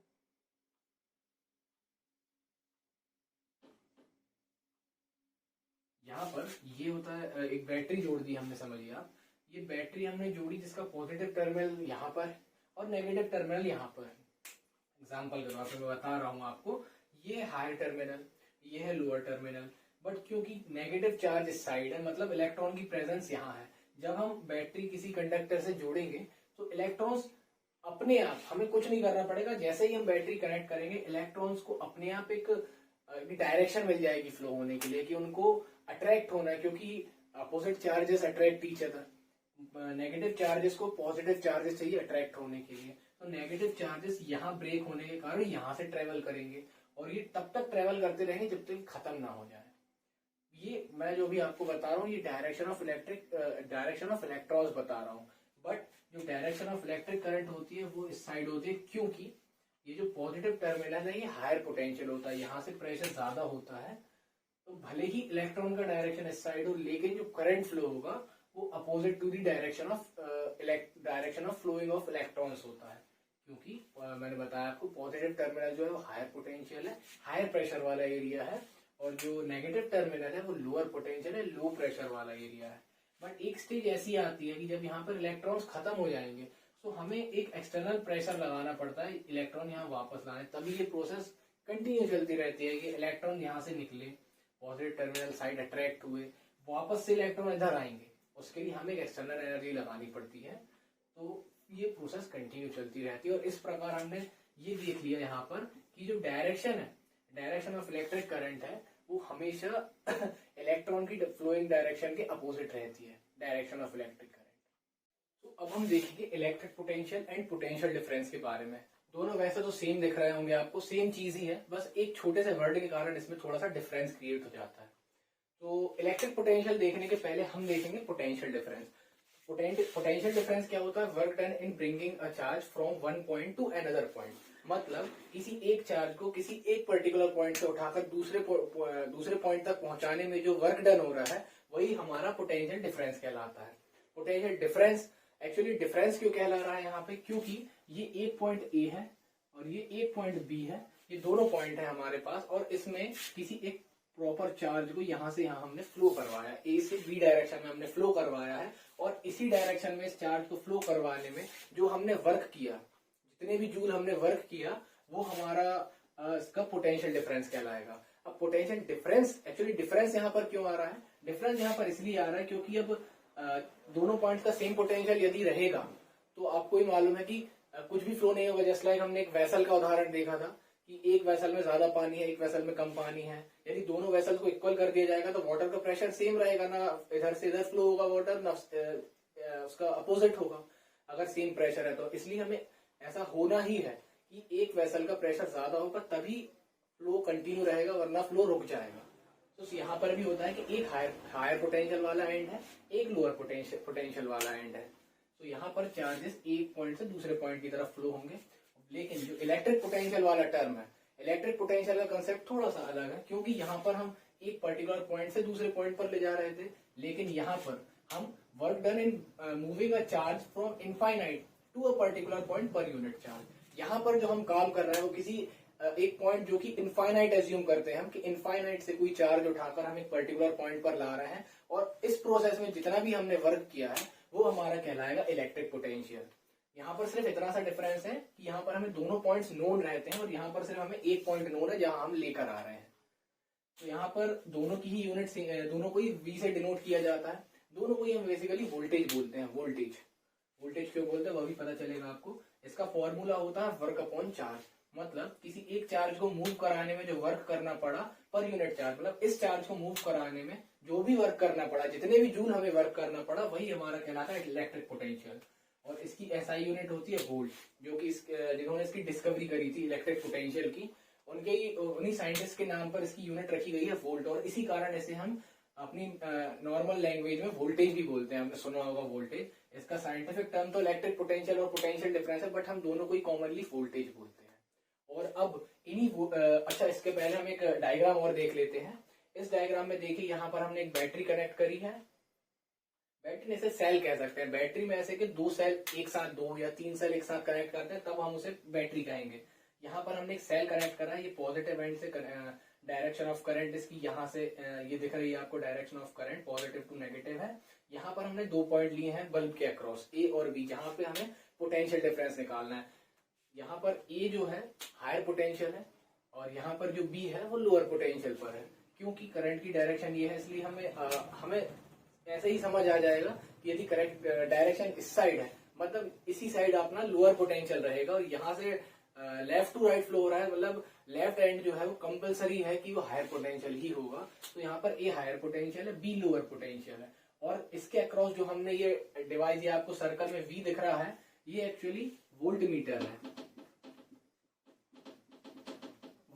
यहाँ पर ये होता है, एक बैटरी जोड़ दी हमने, समझिए आप, ये बैटरी हमने जोड़ी जिसका पॉजिटिव टर्मिनल यहाँ पर और नेगेटिव टर्मिनल यहाँ पर है। एग्जाम्पल के तौर पर मैं बता रहा हूँ आपको, ये हायर टर्मिनल, ये है लोअर टर्मिनल। बट क्योंकि नेगेटिव चार्ज इस साइड है, मतलब इलेक्ट्रॉन की प्रेजेंस यहाँ है, जब हम बैटरी किसी कंडक्टर से जोड़ेंगे तो इलेक्ट्रॉन्स अपने आप, हमें कुछ नहीं करना पड़ेगा, जैसे ही हम बैटरी कनेक्ट करेंगे इलेक्ट्रॉन्स को अपने आप एक डायरेक्शन मिल जाएगी फ्लो होने के लिए, कि उनको अट्रैक्ट होना है, क्योंकि opposite charges attract each other. Negative charges को पॉजिटिव चार्जेस चाहिए अट्रैक्ट होने के लिए, तो नेगेटिव चार्जेस यहाँ ब्रेक होने के कारण यहाँ से ट्रेवल करेंगे, और ये तब तक ट्रेवल करते रहेंगे जब तक खत्म ना हो जाए। ये मैं जो भी आपको बता रहा हूँ, ये डायरेक्शन ऑफ इलेक्ट्रॉन्स बता रहा हूँ। बट जो डायरेक्शन ऑफ इलेक्ट्रिक करंट होती है वो इस साइड होती है, क्योंकि ये जो पॉजिटिव टर्मिनल है ये हायर पोटेंशियल होता है, यहाँ से प्रेशर ज्यादा होता है। तो भले ही इलेक्ट्रॉन का डायरेक्शन इस साइड हो, लेकिन जो करंट फ्लो होगा वो opposite to the direction of flowing of electrons होता है, क्योंकि मैंने बताया आपको पॉजिटिव टर्मिनल जो है वो हायर पोटेंशियल है, हायर प्रेशर वाला एरिया है, और जो नेगेटिव टर्मिनल है वो लोअर पोटेंशियल है, लो प्रेशर वाला एरिया है। बट एक स्टेज ऐसी आती है कि जब यहाँ पर इलेक्ट्रॉन्स खत्म हो जाएंगे तो हमें एक एक्सटर्नल प्रेशर लगाना पड़ता है इलेक्ट्रॉन यहाँ वापस लाने, तभी ये प्रोसेस कंटिन्यू चलती रहती है कि इलेक्ट्रॉन यहाँ से निकले, पॉजिटिव टर्मिनल साइड अट्रैक्ट हुए, वापस से इलेक्ट्रॉन इधर आएंगे, उसके लिए हमें एक एक्सटर्नल एनर्जी लगानी पड़ती है। तो ये प्रोसेस कंटिन्यू चलती रहती है। और इस प्रकार हमने ये देख लिया यहाँ पर कि जो डायरेक्शन है, डायरेक्शन ऑफ इलेक्ट्रिक करंट है, वो हमेशा इलेक्ट्रॉन की फ्लोइंग डायरेक्शन के अपोजिट रहती है, डायरेक्शन ऑफ इलेक्ट्रिक करंट। तो अब हम देखेंगे electric potential and potential difference के बारे में। दोनों वैसे तो सेम दिख रहे होंगे आपको, सेम चीज ही है, बस एक छोटे से वर्ड के कारण इसमें थोड़ा सा डिफरेंस क्रिएट हो जाता है। तो इलेक्ट्रिक पोटेंशियल देखने के पहले हम देखेंगे पोटेंशियल डिफरेंस। पोटेंशियल डिफरेंस क्या होता है? Work done in bringing a charge from one point two another point. मतलब किसी एक चार्ज को किसी एक पर्टिकुलर पॉइंट से उठाकर दूसरे पॉइंट तक पहुंचाने में जो वर्क डन हो रहा है वही हमारा पोटेंशियल डिफरेंस कहलाता है। पोटेंशियल डिफरेंस एक्चुअली डिफरेंस क्यों कहला रहा है यहाँ पे? क्योंकि ये एक पॉइंट ए है और ये एक पॉइंट बी है, ये दोनों पॉइंट है हमारे पास, और इसमें किसी एक प्रॉपर चार्ज को यहाँ से यहाँ हमने फ्लो करवाया, ए से बी डायरेक्शन में हमने फ्लो करवाया है, और इसी डायरेक्शन में इस चार्ज को फ्लो करवाने में जो हमने वर्क किया, जितने भी जूल हमने वर्क किया, वो हमारा इसका पोटेंशियल डिफरेंस कहलाएगा। अब पोटेंशियल डिफरेंस, एक्चुअली डिफरेंस यहाँ पर क्यों आ रहा है? डिफरेंस यहाँ पर इसलिए आ रहा है क्योंकि अब दोनों पॉइंट का सेम पोटेंशियल यदि रहेगा तो आपको ही मालूम है कि कुछ भी फ्लो नहीं होगा। जस्ट लाइक हमने एक वेसल का उदाहरण देखा था कि एक वेसल में ज्यादा पानी है, एक वेसल में कम पानी है। यदि दोनों वेसल को इक्वल कर दिया जाएगा तो वाटर का प्रेशर सेम रहेगा, ना इधर से इधर फ्लो होगा वाटर, ना उसका अपोजिट होगा अगर सेम प्रेशर है तो। इसलिए हमें ऐसा होना ही है कि एक वेसल का प्रेशर ज्यादा होगा तभी फ्लो कंटिन्यू रहेगा, वरना फ्लो रुक जाएगा। तो यहाँ पर भी होता है कि एक हायर पोटेंशियल वाला एंड है, एक लोअर पोटेंशियल वाला एंड है। तो यहाँ पर चार्जेस एक पॉइंट से दूसरे पॉइंट की तरफ फ्लो होंगे। लेकिन जो इलेक्ट्रिक पोटेंशियल वाला टर्म है, इलेक्ट्रिक पोटेंशियल का कंसेप्ट थोड़ा सा अलग है, क्योंकि यहाँ पर हम एक पर्टिकुलर पॉइंट से दूसरे पॉइंट पर ले जा रहे थे, लेकिन यहाँ पर हम work done in moving a charge from infinite to a particular point per unit charge. यहाँ पर जो हम काम कर रहे हैं वो किसी एक पॉइंट जो कि इनफाइनाइट एज्यूम करते हैं हम कि इनफाइनाइट से कोई चार्ज उठाकर हम एक पर्टिकुलर पॉइंट पर ला रहे हैं, और इस प्रोसेस में जितना भी हमने वर्क किया है वो हमारा कहलाएगा इलेक्ट्रिक पोटेंशियल। यहाँ पर सिर्फ इतना सा डिफरेंस है कि यहाँ पर हमें दोनों पॉइंट्स नोन रहते हैं और यहाँ पर सिर्फ हमें एक पॉइंट नोन है जहां हम लेकर आ रहे हैं। तो यहाँ पर दोनों की ही यूनिट, दोनों को ही V से डिनोट किया जाता है, दोनों को ही हम बेसिकली वोल्टेज बोलते हैं। वोल्टेज क्यों बोलते हैं वो भी पता चलेगा आपको। इसका फॉर्मूला होता है वर्क अपॉन चार्ज। मतलब किसी एक चार्ज को मूव कराने में जो वर्क करना पड़ा पर यूनिट चार्ज, मतलब इस चार्ज को मूव कराने में जो भी वर्क करना पड़ा, जितने भी जूल हमें वर्क करना पड़ा, वही हमारा कहलाता है इलेक्ट्रिक पोटेंशियल। और इसकी SI यूनिट होती है वोल्ट, जो कि जिन्होंने इसकी डिस्कवरी करी थी इलेक्ट्रिक पोटेंशियल की, उन्हीं साइंटिस्ट के नाम पर इसकी यूनिट रखी गई है वोल्ट। और इसी कारण इसे हम अपनी नॉर्मल लैंग्वेज में वोल्टेज भी बोलते हैं, हमने सुना होगा वोल्टेज। इसका साइंटिफिक टर्म तो इलेक्ट्रिक पोटेंशियल और पोटेंशियल डिफरेंस है, बट हम दोनों को ही कॉमनली वोल्टेज बोलते हैं। और अब अच्छा, इसके पहले हम एक डायग्राम और देख लेते हैं। इस डायग्राम में देखिए यहाँ पर हमने एक बैटरी कनेक्ट करी है। बैटरी इसे सेल कह सकते हैं। बैटरी में ऐसे कि दो सेल एक साथ, 2 या 3 सेल एक साथ कनेक्ट करते हैं तब हम उसे बैटरी कहेंगे। यहाँ पर हमने एक सेल कनेक्ट करा है, ये पॉजिटिव एंड से डायरेक्शन ऑफ करंट इसकी यहाँ से ये दिख रही है आपको, direction of current positive to negative है। यहाँ पर हमने 2 पॉइंट लिए हैं बल्ब के अक्रॉस, A और B, जहां पे हमें पोटेंशियल डिफरेंस निकालना है। यहाँ पर A जो है हायर पोटेंशियल है और यहाँ पर जो B है वो लोअर पोटेंशियल पर है। क्योंकि करंट की डायरेक्शन ये है, इसलिए हमें ऐसे ही समझ आ जाएगा कि यदि करंट डायरेक्शन इस साइड है, मतलब इसी साइड अपना लोअर पोटेंशियल रहेगा, और यहाँ से लेफ्ट टू राइट फ्लो हो रहा है, मतलब लेफ्ट एंड जो है वो कंपलसरी है कि वो हायर पोटेंशियल ही होगा। तो यहाँ पर A हायर पोटेंशियल है, B लोअर पोटेंशियल है। और इसके अक्रॉस जो हमने ये डिवाइस, ये आपको सर्कल में V दिख रहा है, ये एक्चुअली वोल्ट मीटर है।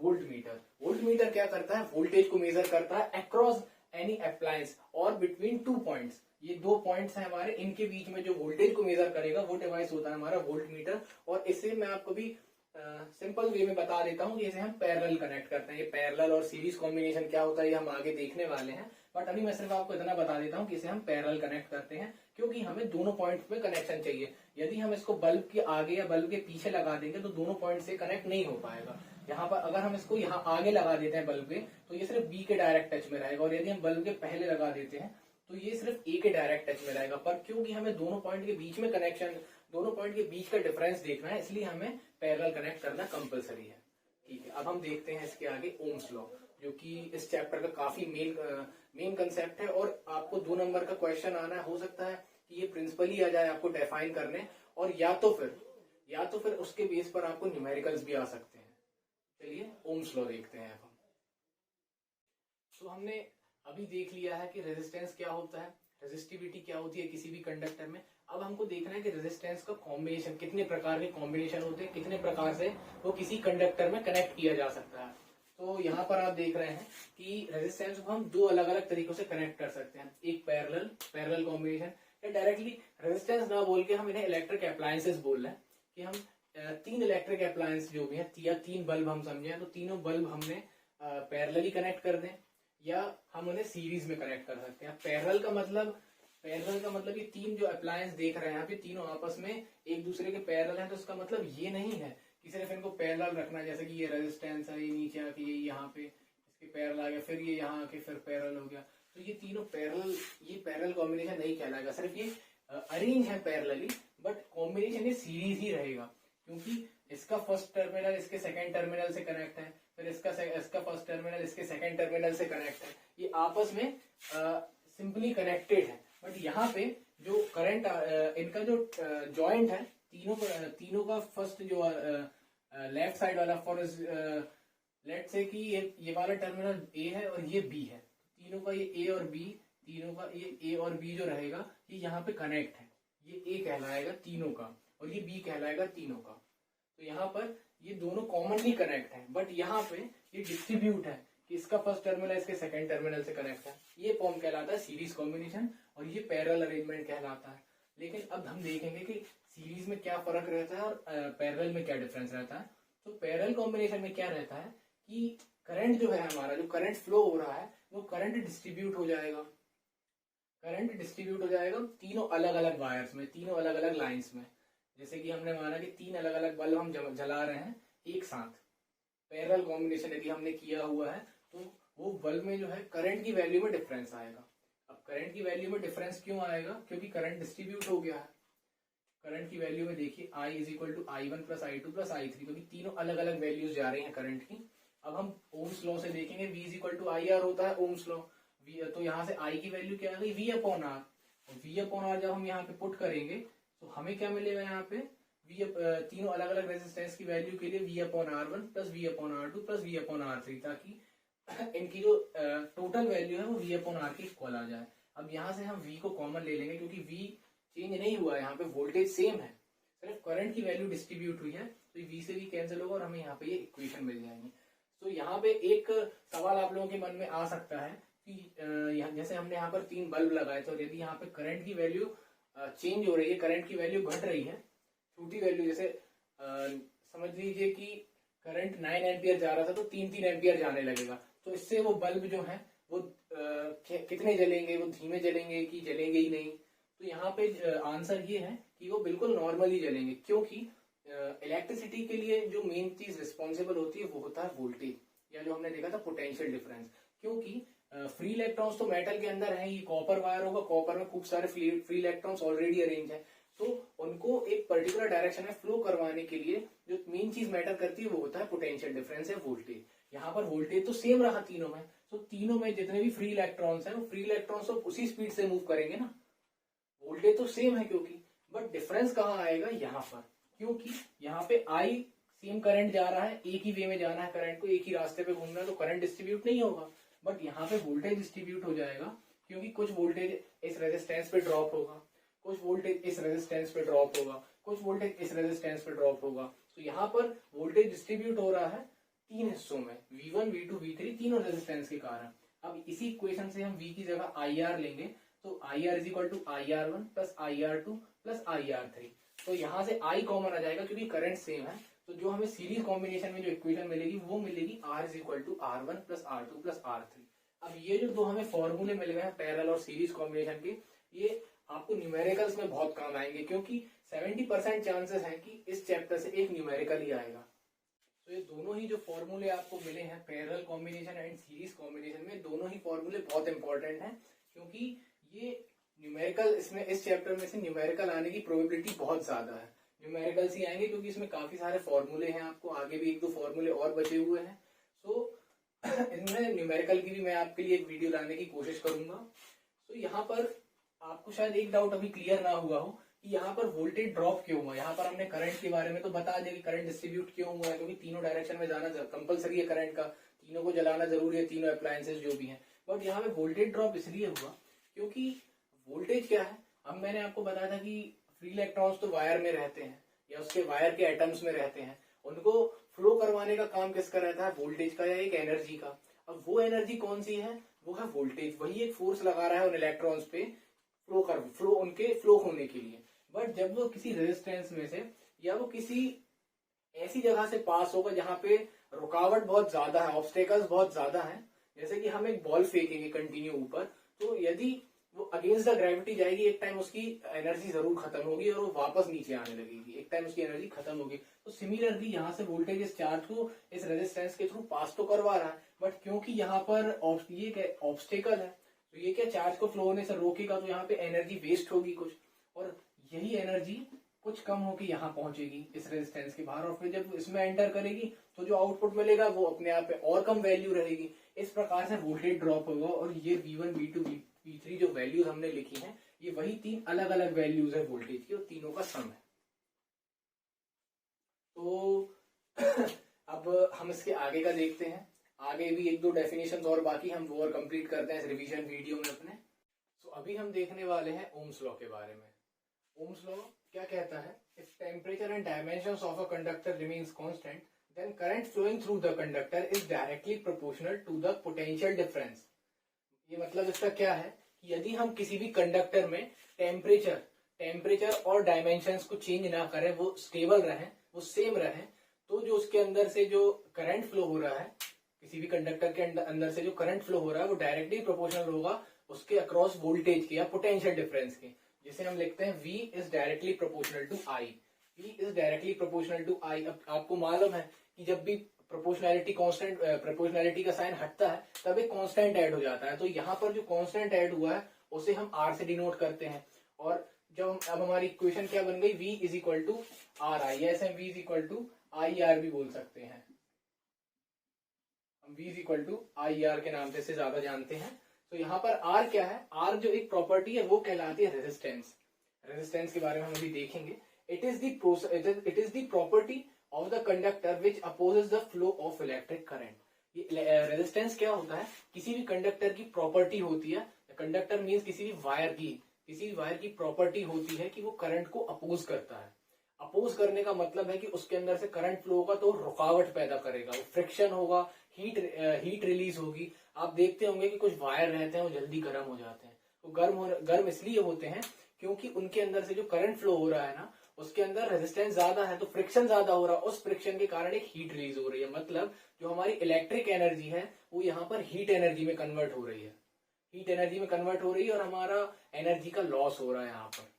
वोल्ट मीटर क्या करता है? वोल्टेज को मेजर करता है अक्रॉस एनी अप्लायंस और बिटवीन 2 पॉइंट्स। ये 2 पॉइंट्स हैं हमारे, इनके बीच में जो वोल्टेज को मेजर करेगा वो डिवाइस होता है हमारा वोल्ट मीटर। और इससे मैं आपको भी सिंपल वे में बता देता हूँ कि इसे हम पैरेलल कनेक्ट करते हैं। ये पैरेलल और सीरीज कॉम्बिनेशन क्या होता है ये हम आगे देखने वाले हैं, बट अभी मैं सिर्फ आपको इतना बता देता हूँ कि इसे हम पैरेलल कनेक्ट करते हैं क्योंकि हमें दोनों पॉइंट पे कनेक्शन चाहिए। यदि हम इसको बल्ब के आगे या बल्ब के पीछे लगा देंगे तो दोनों पॉइंट से कनेक्ट नहीं हो पाएगा। यहाँ पर अगर हम इसको यहाँ आगे लगा देते हैं बल्ब के, तो ये सिर्फ बी के डायरेक्ट टच में रहेगा, और यदि हम बल्ब के पहले लगा देते हैं तो ये सिर्फ ए के डायरेक्ट टच में रहेगा। पर क्योंकि हमें दोनों पॉइंट के बीच में कनेक्शन, दोनों पॉइंट के बीच का डिफरेंस देखना है, इसलिए हमें पैरेलल कनेक्ट करना कंपलसरी है। ठीक है, अब हम देखते हैं इसके आगे ओम्स लॉ, जो कि इस चैप्टर का काफी मेन कंसेप्ट है, और आपको 2 नंबर का क्वेश्चन आना हो सकता है कि ये प्रिंसिपल ही आ जाए आपको डिफाइन करने, और या तो फिर उसके बेस पर आपको न्यूमेरिकल्स भी आ सकते हैं। चलिए ओम्स लॉ देखते हैं। अब हम तो हमने अभी देख लिया है कि रेजिस्टेंस क्या होता है, रेजिस्टिविटी क्या होती है किसी भी कंडक्टर में। अब हमको देखना है कि रेजिस्टेंस का कॉम्बिनेशन, कितने प्रकार के कॉम्बिनेशन होते हैं, कितने प्रकार से वो किसी कंडक्टर में कनेक्ट किया जा सकता है। तो यहाँ पर आप देख रहे हैं कि रेजिस्टेंस को हम 2 अलग अलग तरीकों से कनेक्ट कर सकते हैं, एक पैरेलल कॉम्बिनेशन, या डायरेक्टली रेजिस्टेंस ना बोल के हम इन्हें इलेक्ट्रिक अप्लायंसेस बोल रहे हैं कि हम 3 इलेक्ट्रिक अप्लायंस जो भी है या 3 बल्ब हम समझे, तो तीनों बल्ब हमने पैरेलली कनेक्ट कर दें या हम उन्हें सीरीज में कनेक्ट कर सकते हैं। पैरेलल का मतलब ये 3 जो अप्लायंस देख रहे हैं आप, ये तीनों आपस में एक दूसरे के पैरेलल हैं। तो इसका मतलब ये नहीं है कि सिर्फ इनको पैरेलल रखना, जैसे कि ये रेजिस्टेंस है, ये नीचे आके ये यहाँ पे इसके पैरेलल आ गया, फिर ये यहाँ आके फिर पैरेलल हो गया, तो ये तीनों पैरेलल, ये पैरेलल कॉम्बिनेशन नहीं कहलाएगा। सिर्फ ये अरेंज है पैरेलली, बट कॉम्बिनेशन ये सीरीज ही रहेगा, क्योंकि इसका फर्स्ट टर्मिनल इसके सेकंड टर्मिनल से कनेक्ट है, फिर इसका फर्स्ट टर्मिनल इसके सेकंड टर्मिनल से कनेक्ट है, ये आपस में सिंपली कनेक्टेड है। बट यहाँ पे जो करंट इनका जो जॉइंट है, तीनों का फर्स्ट जो लेफ्ट साइड वाला, फॉर लेट से कि ये वाला टर्मिनल ए है और ये बी है, तीनों का ये ए और बी, तीनों का ये ए और बी जो रहेगा ये यहाँ पे कनेक्ट है, ये ए कहलाएगा तीनों का और ये बी कहलाएगा तीनों का। तो यहाँ पर ये दोनों कॉमनली कनेक्ट है, बट यहाँ पे ये डिस्ट्रीब्यूट है कि इसका फर्स्ट टर्मिनल इसके सेकंड टर्मिनल से कनेक्ट है। ये फॉर्म कहलाता है सीरीज कॉम्बिनेशन और ये पैरेलल अरेंजमेंट कहलाता है। लेकिन अब हम देखेंगे कि सीरीज में क्या फर्क रहता है और पैरेलल में क्या डिफरेंस रहता है। तो पैरेलल कॉम्बिनेशन में क्या रहता है कि करंट जो है हमारा, जो करंट फ्लो हो रहा है वो करंट डिस्ट्रीब्यूट हो जाएगा, तीनों अलग अलग वायर्स में, तीनों अलग अलग लाइंस में। जैसे कि हमने माना कि 3 अलग अलग बल्ब हम जला रहे हैं एक साथ, पैरेलल कॉम्बिनेशन यदि हमने किया हुआ है तो वो बल्ब में जो है करंट की वैल्यू में डिफरेंस आएगा। अब करंट की वैल्यू में डिफरेंस क्यों आएगा? क्योंकि करंट डिस्ट्रीब्यूट हो गया है। करंट की वैल्यू में देखिए I = I1 + I2 + I3, क्योंकि तीनों अलग अलग वैल्यूज जा रही हैं करंट की। अब हम ओम्स लॉ से देखेंगे, V = IR होता है ओम्स लॉ। तो यहाँ से I की वैल्यू क्या आ गई? V/R। V/R जब हम यहाँ पे पुट करेंगे तो हमें क्या मिलेगा? यहाँ पे तीनों अलग अलग रेजिस्टेंस की वैल्यू के लिए V/R1 + V/R2 + V/R3, ताकि इनकी जो टोटल वैल्यू है वो V/R के इक्वल आ जाए। अब यहाँ से हम V को कॉमन ले लेंगे, क्योंकि V चेंज नहीं हुआ है, यहाँ पे वोल्टेज सेम है, सिर्फ करंट की वैल्यू डिस्ट्रीब्यूट हुई है, तो V से V कैंसिल होगा और हमें यहाँ पे ये इक्वेशन मिल जाएंगे। तो यहाँ पे एक सवाल आप लोगों के मन में आ सकता है कि जैसे हमने यहाँ पर 3 बल्ब लगाए थे और यदि यहाँ पे करंट की वैल्यू चेंज हो रही है, करंट की वैल्यू घट रही है, छोटी वैल्यू, जैसे समझ लीजिए कि करंट 9 एम्पियर जा रहा था तो 3 एम्पियर जाने लगेगा, तो इससे वो बल्ब जो है वो कितने जलेंगे? वो धीमे जलेंगे कि जलेंगे ही नहीं? तो यहाँ पे आंसर ये है कि वो बिल्कुल नॉर्मली जलेंगे, क्योंकि इलेक्ट्रिसिटी के लिए जो मेन चीज रिस्पॉन्सिबल होती है वो होता है वोल्टेज, या जो हमने देखा था पोटेंशियल डिफरेंस। क्योंकि फ्री इलेक्ट्रॉन्स तो मेटल के अंदर है, ये कॉपर वायर होगा, कॉपर में खूब सारे फ्री इलेक्ट्रॉन्स ऑलरेडी अरेंज है, तो उनको एक पर्टिकुलर डायरेक्शन में फ्लो करवाने के लिए जो मेन चीज मैटर करती है वो होता है पोटेंशियल डिफरेंस है, वोल्टेज। यहाँ पर वोल्टेज तो सेम रहा तीनों में, तो तीनों में जितने भी फ्री इलेक्ट्रॉन्स हैं वो फ्री इलेक्ट्रॉन्स तो उसी स्पीड से मूव करेंगे ना, वोल्टेज तो सेम है क्योंकि। बट डिफरेंस कहाँ आएगा? यहाँ पर, क्योंकि यहाँ पे I सेम करंट जा रहा है, एक ही वे में जाना है करंट को, एक ही रास्ते पे घूमना है, तो करंट डिस्ट्रीब्यूट नहीं होगा। बट यहाँ पे वोल्टेज डिस्ट्रीब्यूट हो जाएगा, क्योंकि कुछ वोल्टेज इस रेजिस्टेंस पे ड्रॉप होगा, कुछ वोल्टेज इस रेजिस्टेंस पे ड्रॉप होगा, कुछ वोल्टेज इस रेजिस्टेंस पे ड्रॉप होगा। तो यहाँ पर वोल्टेज डिस्ट्रीब्यूट हो रहा है 3 हिस्सों में, V1, V2, V3, तीनों रेजिस्टेंस के कारण। अब इसी इक्वेशन से हम V की जगह IR लेंगे, तो IR = IR1 + IR2 + IR3। तो यहाँ से I कॉमन आ जाएगा क्योंकि करंट सेम है, तो तो जो हमें सीरीज कॉम्बिनेशन में जो इक्वेशन मिलेगी वो मिलेगी R is equal to R1 plus R2 plus R3। अब ये जो दो हमें फॉर्मूले मिल गए हैं पैरेलल और सीरीज कॉम्बिनेशन के, ये आपको न्यूमेरिकल्स में बहुत काम आएंगे, क्योंकि 70% चांसेस है कि इस चैप्टर से एक न्यूमेरिकल ही आएगा। तो ये दोनों ही जो फॉर्मूले आपको मिले हैं parallel combination and series combination में, दोनों ही फॉर्मूले बहुत इंपॉर्टेंट हैं, क्योंकि ये न्यूमेरिकल, इसमें इस चैप्टर में से न्यूमेरिकल आने की प्रोबेबिलिटी बहुत ज्यादा है। न्यूमेरिकल्स ही आएंगे क्योंकि इसमें काफी सारे फॉर्मूले हैं, आपको आगे भी एक दो फॉर्मूले और बचे हुए हैं। सो इनमें न्यूमेरिकल की भी मैं आपके लिए एक वीडियो लाने की कोशिश करूंगा। तो यहाँ पर आपको शायद एक डाउट अभी क्लियर ना हुआ हो कि यहाँ पर वोल्टेज ड्रॉप क्यों हुआ। यहाँ पर हमने करंट के बारे में तो बता दिया कि करंट डिस्ट्रीब्यूट क्यों हुआ है, क्योंकि तीनों डायरेक्शन में जाना कंपलसरी है करंट का, तीनों को जलाना जरूरी है, तीनों अप्लायंसेस जो भी हैं। बट यहाँ पे वोल्टेज ड्रॉप इसलिए हुआ क्योंकि वोल्टेज क्या है, अब मैंने आपको बताया था कि फ्री इलेक्ट्रॉन्स तो वायर में रहते हैं या उसके वायर के एटम्स में रहते हैं, उनको फ्लो करवाने का काम किसका रहता है, वोल्टेज का या एक एनर्जी का। अब वो एनर्जी कौन सी है, वो है वोल्टेज। वही एक फोर्स लगा रहा है उन इलेक्ट्रॉन्स पे उनके फ्लो होने के लिए। बट जब वो किसी रेजिस्टेंस में से या वो किसी ऐसी जगह से पास होगा जहां पे रुकावट बहुत ज्यादा है, ऑब्स्टेकल्स बहुत ज्यादा है, जैसे कि हम एक बॉल फेंकेंगे कंटिन्यू ऊपर, तो यदि वो अगेंस्ट द ग्रेविटी जाएगी, एक टाइम उसकी एनर्जी जरूर खत्म होगी और वो वापस नीचे आने लगेगी, एक टाइम उसकी एनर्जी खत्म होगी। तो सिमिलरली यहाँ से वोल्टेज इस चार्ज को इस रेजिस्टेंस के थ्रू पास तो करवा रहा है, बट क्योंकि यहाँ पर ये ऑब्स्टेकल है, तो ये क्या चार्ज को फ्लो होने से रोकेगा, तो यहाँ पे एनर्जी वेस्ट होगी कुछ, और यही एनर्जी कुछ कम होकर यहाँ पहुंचेगी इस रेजिस्टेंस के बाहर, और फिर जब इसमें एंटर करेगी तो जो आउटपुट मिलेगा वो अपने आप पे और कम वैल्यू रहेगी। इस प्रकार से वोल्टेज ड्रॉप होगा। और ये V1, V2, V3 जो वैल्यूज हमने लिखी हैं, ये वही तीन अलग अलग वैल्यूज है वोल्टेज की, और तीनों का सम है। तो अब हम इसके आगे का देखते हैं। आगे भी एक दो डेफिनेशन और बाकी, हम वो और कंप्लीट करते हैं इस रिवीजन वीडियो में अपने। तो अभी हम देखने वाले हैं ओम्स लॉ के बारे में। ओम्स लॉ क्या कहता है, if temperature and dimensions of a conductor remains constant, then current flowing through the conductor is directly proportional to the potential difference. ये मतलब इसका क्या है कि यदि हम किसी भी कंडक्टर में टेम्परेचर और डायमेंशंस को चेंज ना करें, वो स्टेबल रहें, वो सेम रहें, तो जो उसके अंदर से जो करंट फ्लो हो रहा है, किसी भी कंडक्टर के अंदर से जो करंट फ्लो हो रहा है, वो डायरेक्टली प्रोपोर्शनल होगा उसके अक्रॉस वोल्टेज के या पोटेंशियल डिफरेंस के, जिसे हम लिखते हैं V is directly proportional to I। V is directly proportional to I। अब आपको मालूम है कि जब भी प्रोपोर्शनैलिटी का साइन हटता है तब एक कांस्टेंट ऐड हो जाता है। तो यहाँ पर जो कांस्टेंट ऐड हुआ है उसे हम R से डिनोट करते हैं। और जब अब हमारी इक्वेशन क्या बन गई, V is equal to r i, ऐसे हम V is equal to i r भी बोल सकते हैं। हम V is equal to i r के नाम से इसे ज्यादा जानते हैं। तो यहाँ पर R क्या है, R जो एक प्रॉपर्टी है वो कहलाती है रेजिस्टेंस। रेजिस्टेंस के बारे में हम अभी देखेंगे। It is the property of the conductor which opposes the flow of electric current. ये रेजिस्टेंस क्या होता है, किसी भी कंडक्टर की प्रॉपर्टी होती है। कंडक्टर मीन्स किसी भी वायर की प्रॉपर्टी होती है कि वो करंट को अपोज करता है। अपोज करने का मतलब है कि उसके अंदर से करंट फ्लो होगा तो रुकावट पैदा करेगा, वो फ्रिक्शन होगा, हीट रिलीज होगी। आप देखते होंगे कि कुछ वायर रहते हैं वो जल्दी गर्म हो जाते हैं। वो गर्म इसलिए होते हैं क्योंकि उनके अंदर से जो करंट फ्लो हो रहा है ना, उसके अंदर रेजिस्टेंस ज्यादा है, तो फ्रिक्शन ज्यादा हो रहा है। उस फ्रिक्शन के कारण एक हीट रिलीज हो रही है, मतलब जो हमारी इलेक्ट्रिक एनर्जी है वो यहाँ पर हीट एनर्जी में कन्वर्ट हो रही है। हीट एनर्जी में कन्वर्ट हो रही है और हमारा एनर्जी का लॉस हो रहा है यहाँ पर।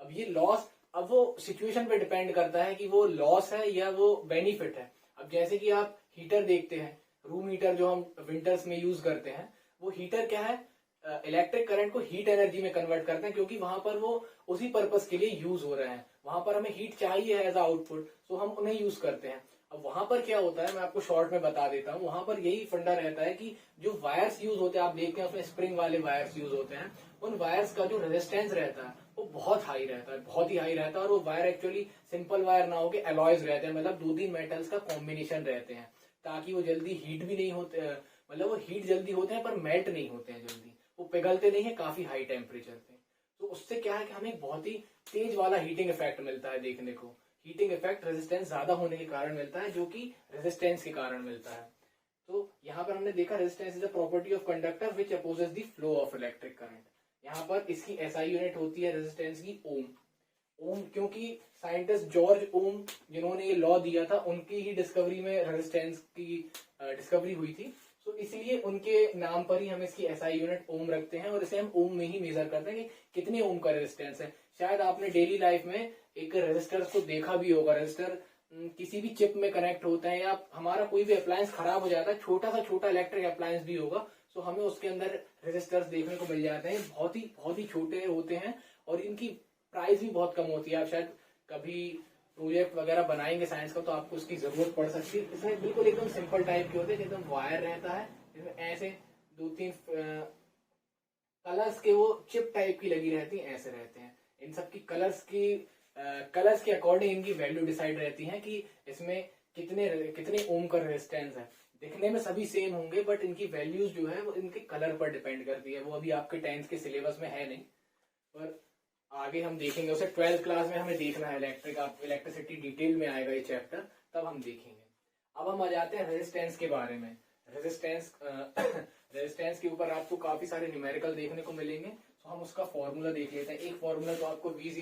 अब ये लॉस, अब वो सिचुएशन पे डिपेंड करता है कि वो लॉस है या वो बेनिफिट है। अब जैसे कि आप हीटर देखते हैं, रूम हीटर जो हम विंटर्स में यूज करते हैं, वो हीटर क्या है, इलेक्ट्रिक करंट को हीट एनर्जी में कन्वर्ट करते हैं, क्योंकि वहां पर वो उसी पर्पस के लिए यूज हो रहे हैं। वहां पर हमें हीट चाहिए एज आउटपुट, तो हम उन्हें यूज करते हैं। अब वहां पर क्या होता है, मैं आपको शॉर्ट में बता देता हूँ। वहां पर यही फंडा रहता है कि जो वायर्स यूज होते हैं, आप देखते हैं उसमें स्प्रिंग वाले वायर्स यूज होते हैं, उन वायर्स का जो रेजिस्टेंस रहता है वो बहुत हाई रहता है, बहुत ही हाई रहता है। और वो वायर एक्चुअली सिंपल वायर ना होके एलॉयज रहते हैं, मतलब 2-3 मेटल्स का कॉम्बिनेशन रहते हैं, ताकि वो जल्दी हीट भी नहीं होते, मतलब वो हीट जल्दी होते हैं पर मेल्ट नहीं होते हैं जल्दी, वो पिघलते नहीं है काफी हाई टेम्परेचर पे। तो उससे क्या है कि हमें बहुत ही तेज वाला हीटिंग इफेक्ट मिलता है देखने को। हीटिंग इफेक्ट रेजिस्टेंस ज्यादा होने के कारण मिलता है, जो कि रेजिस्टेंस के कारण मिलता है। तो यहाँ पर हमने देखा resistance is a property of conductor which opposes the flow of electric current. यहाँ पर इसकी एसआई यूनिट होती है रेजिस्टेंस की ओम। ओम क्योंकि साइंटिस्ट जॉर्ज ओम जिन्होंने ये लॉ दिया था, उनकी ही डिस्कवरी में रेजिस्टेंस की डिस्कवरी हुई थी। तो इसलिए उनके नाम पर ही हम इसकी एसआई यूनिट ओम रखते हैं और इसे हम ओम में ही मेजर करते हैं कि कितने ओम का रेजिस्टेंस है। शायद आपने डेली लाइफ में एक रेजिस्टर को देखा भी होगा। रेजिस्टर किसी भी चिप में कनेक्ट होता है या हमारा कोई भी अप्लायंस खराब हो जाता है, छोटा सा छोटा इलेक्ट्रिक अप्लायंस भी होगा, तो हमें उसके अंदर रेजिस्टर्स देखने को मिल जाते हैं। बहुत ही छोटे होते हैं और इनकी प्राइस भी बहुत कम होती है। आप शायद कभी प्रोजेक्ट वगैरह बनाएंगे साइंस का तो आपको उसकी जरूरत पड़ सकती है। इसमें बिल्कुल एकदम सिंपल टाइप के होते हैं, एकदम वायर रहता है, इसमें ऐसे 2-3 कलर्स के वो चिप टाइप की लगी रहती है, ऐसे रहते हैं। इन सब की कलर्स के अकॉर्डिंग इनकी वैल्यू डिसाइड रहती है कि इसमें कितने ओम का रेजिस्टेंस है। दिखने में सभी सेम होंगे बट इनकी वैल्यूज जो है वो इनके कलर पर डिपेंड करती है। वो अभी आपके 10th के सिलेबस में है नहीं, पर आगे हम देखेंगे उसे। 12th क्लास में हमें देखना है इलेक्ट्रिसिटी डिटेल में आएगा ये चैप्टर, तब हम देखेंगे। अब हम आ जाते हैं रेजिस्टेंस के बारे में। रेजिस्टेंस के ऊपर आपको काफी सारे न्यूमेरिकल देखने को मिलेंगे, तो हम उसका फॉर्मूला देख लेते हैं। एक फॉर्मूला तो आपको V =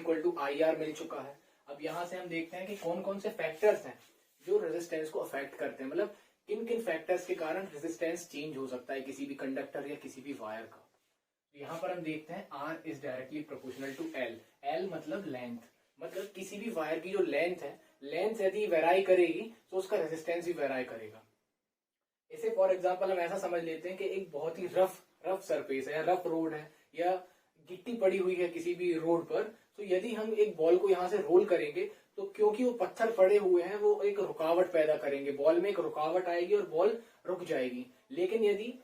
IR मिल चुका है। अब यहाँ से हम देखते हैं कि कौन कौन से फैक्टर्स हैं जो रेजिस्टेंस को अफेक्ट करते हैं, मतलब किन किन फैक्टर्स के कारण रेजिस्टेंस चेंज हो सकता है किसी भी कंडक्टर या किसी भी वायर का। यहाँ पर हम देखते हैं R is directly proportional to L। L मतलब लेंथ, मतलब किसी भी वायर की जो लेंथ है, लेंथ यदि वेराई करेगी तो उसका रेजिस्टेंस भी वेराई करेगा। इसे फॉर एग्जांपल हम ऐसा समझ लेते हैं कि एक बहुत ही रफ सरफेस है या रफ रोड है या गिट्टी पड़ी हुई है किसी भी रोड पर, तो यदि हम एक बॉल को यहाँ से रोल करेंगे तो क्योंकि वो पत्थर पड़े हुए हैं वो एक रुकावट पैदा करेंगे, बॉल में एक रुकावट आएगी और बॉल रुक जाएगी। लेकिन यदि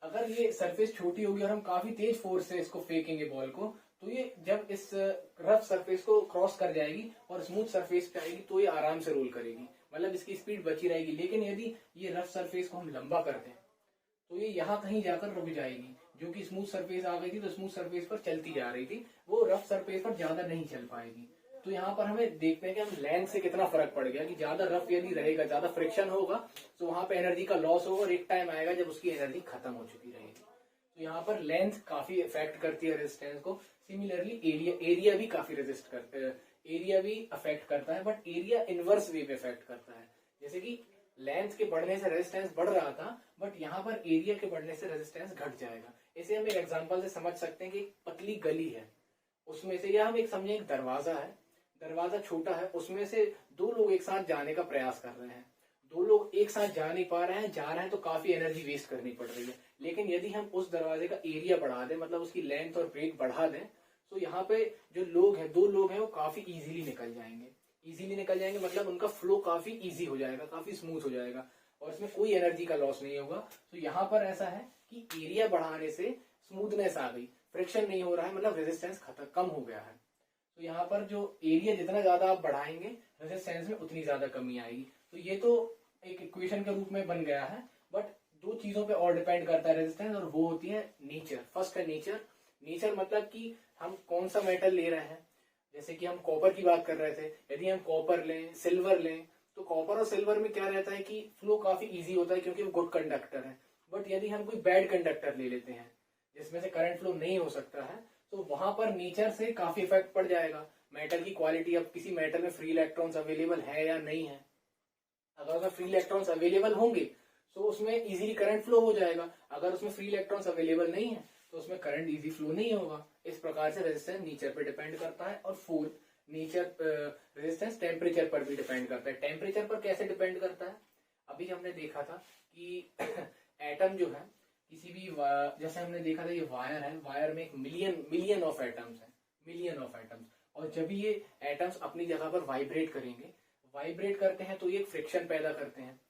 अगर ये सरफेस छोटी होगी और हम काफी तेज फोर्स से इसको फेंकेंगे बॉल को, तो ये जब इस रफ सरफेस को क्रॉस कर जाएगी और स्मूथ सरफेस पे आएगी तो ये आराम से रोल करेगी, मतलब इसकी स्पीड बची रहेगी। लेकिन यदि ये रफ सरफेस को हम लंबा कर दें तो ये यहाँ कहीं जाकर रुक जाएगी। जो कि स्मूथ सरफेस आ गई थी तो स्मूथ सरफेस पर चलती जा रही थी, वो रफ सरफेस पर ज्यादा नहीं चल पाएगी। तो यहाँ पर हमें देखते हैं कि हम लेंथ से कितना फर्क पड़ गया कि ज्यादा रफ यदि रहेगा, ज्यादा फ्रिक्शन होगा तो वहां पे एनर्जी का लॉस होगा और एक टाइम आएगा जब उसकी एनर्जी खत्म हो चुकी रहेगी। तो यहाँ पर लेंथ काफी इफेक्ट करती है रेजिस्टेंस को। सिमिलरली एरिया भी काफी रेजिस्ट करते हैं, एरिया भी अफेक्ट करता है, बट एरिया इनवर्स वे में इफेक्ट करता है। जैसे कि लेंथ के बढ़ने से रेजिस्टेंस बढ़ रहा था, बट यहाँ पर एरिया के बढ़ने से रेजिस्टेंस घट जाएगा। इसे हम एक एग्जांपल से समझ सकते हैं कि एक पतली गली है, उसमें से, या हम एक समझे एक दरवाजा है, दरवाजा छोटा है, उसमें से दो लोग एक साथ जाने का प्रयास कर रहे हैं। दो लोग एक साथ जा नहीं पा रहे हैं, जा रहे हैं तो काफी एनर्जी वेस्ट करनी पड़ रही है। लेकिन यदि हम उस दरवाजे का एरिया बढ़ा दें, मतलब उसकी लेंथ और ब्रेथ बढ़ा दें, तो यहाँ पे जो लोग हैं, दो लोग हैं, वो काफी इजीली निकल जाएंगे। इजीली निकल जाएंगे मतलब उनका फ्लो काफी इजी हो जाएगा, काफी स्मूथ हो जाएगा और इसमें कोई एनर्जी का लॉस नहीं होगा। तो यहाँ पर ऐसा है कि एरिया बढ़ाने से स्मूथनेस आ गई, फ्रिक्शन नहीं हो रहा है, मतलब रेजिस्टेंस कम हो गया है। तो यहाँ पर जो एरिया जितना ज्यादा आप बढ़ाएंगे रेजिस्टेंस में उतनी ज्यादा कमी आएगी। तो ये तो एक इक्वेशन के रूप में बन गया है, बट दो चीजों पे और डिपेंड करता है रेजिस्टेंस, और वो होती है नेचर। फर्स्ट है नेचर। नेचर मतलब कि हम कौन सा मेटल ले रहे हैं। जैसे कि हम कॉपर की बात कर रहे थे, यदि हम कॉपर लें, सिल्वर लें, तो कॉपर और सिल्वर में क्या रहता है कि फ्लो काफी इजी होता है क्योंकि वो गुड कंडक्टर है। बट यदि हम कोई बैड कंडक्टर ले लेते हैं जिसमें से करंट फ्लो नहीं हो सकता है, तो वहां पर नेचर से काफी इफेक्ट पड़ जाएगा। मेटल की क्वालिटी, अब किसी मेटल में फ्री इलेक्ट्रॉन्स अवेलेबल है या नहीं है, अगर उसमें फ्री इलेक्ट्रॉन्स अवेलेबल होंगे तो उसमें इजीली करंट फ्लो हो जाएगा। अगर उसमें फ्री इलेक्ट्रॉन्स अवेलेबल नहीं है तो उसमें करंट इजी फ्लो नहीं होगा। इस प्रकार से रेजिस्टेंस नेचर पे डिपेंड करता है। और फोर्थ, नेचर रेजिस्टेंस टेम्परेचर पर भी डिपेंड करता है। टेम्परेचर पर कैसे डिपेंड करता है, अभी हमने देखा था कि एटम जो है किसी भी, जैसे हमने देखा था ये वायर है, वायर में एक मिलियन ऑफ एटम्स है, मिलियन ऑफ एटम्स। और जब ये एटम्स अपनी जगह पर वाइब्रेट करेंगे, वाइब्रेट करते हैं तो ये फ्रिक्शन पैदा करते हैं,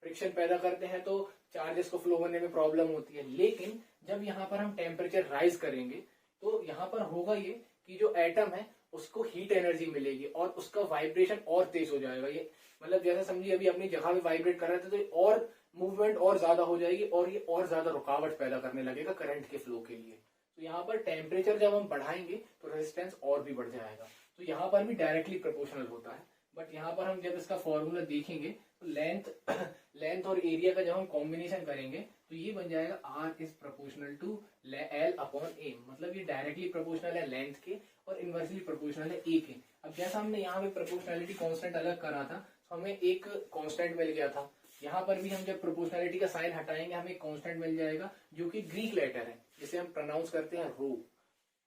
फ्रिक्शन पैदा करते हैं तो चार्जेस को फ्लो होने में प्रॉब्लम होती है। लेकिन जब यहाँ पर हम टेम्परेचर राइज करेंगे तो यहाँ पर होगा ये कि जो एटम है उसको हीट एनर्जी मिलेगी और उसका वाइब्रेशन और तेज हो जाएगा। ये मतलब जैसे समझिए अभी अपनी जगह पे वाइब्रेट कर रहे थे तो और मूवमेंट और ज्यादा हो जाएगी और ये और ज्यादा रुकावट पैदा करने लगेगा करंट के फ्लो के लिए। तो यहाँ पर टेम्परेचर जब हम बढ़ाएंगे तो रेजिस्टेंस और भी बढ़ जाएगा। तो यहाँ पर भी डायरेक्टली प्रोपोर्शनल होता है। बट यहाँ पर हम जब इसका फॉर्मूला देखेंगे तो लेंथ और एरिया का जब हम कॉम्बिनेशन करेंगे तो ये बन जाएगा R is proportional to L upon A, मतलब ये डायरेक्टली प्रोपोर्शनल है लेंथ के और इनवर्सली प्रोपोर्शनल है ए के। अब जैसा हमने यहाँ पे प्रोपोर्शनलिटी कांस्टेंट अलग करा था तो हमें एक कांस्टेंट मिल गया था, यहाँ पर भी हम जब प्रोपोर्शनलिटी का साइन हटाएंगे हमें एक कांस्टेंट मिल जाएगा जो कि ग्रीक लेटर है, जिसे हम प्रोनाउंस करते हैं रो,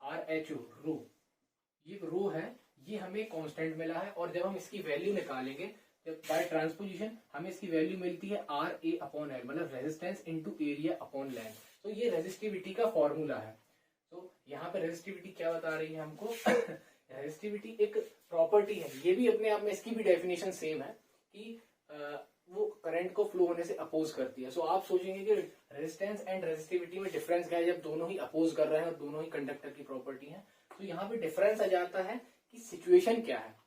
RHO, रो। ये रो है, ये हमें कांस्टेंट मिला है और जब हम इसकी वैल्यू निकालेंगे जब बाय ट्रांसपोजिशन हमें इसकी वैल्यू मिलती है RA अपॉन एल, मतलब resistance into area upon length. तो ये रेजिस्टिविटी का फॉर्मूला है। तो यहाँ पे रेजिस्टिविटी क्या बता रही है हमको रेजिस्टिविटी एक प्रॉपर्टी है, ये भी अपने आप में इसकी भी डेफिनेशन सेम है कि वो करंट को फ्लो होने से अपोज करती है। सो आप सोचेंगे कि रेजिस्टेंस एंड रेजिस्टिविटी में डिफरेंस क्या है जब दोनों ही अपोज कर रहे हैं और दोनों ही कंडक्टर की प्रॉपर्टी है। तो यहाँ पे डिफरेंस आ जाता है कि सिचुएशन क्या है।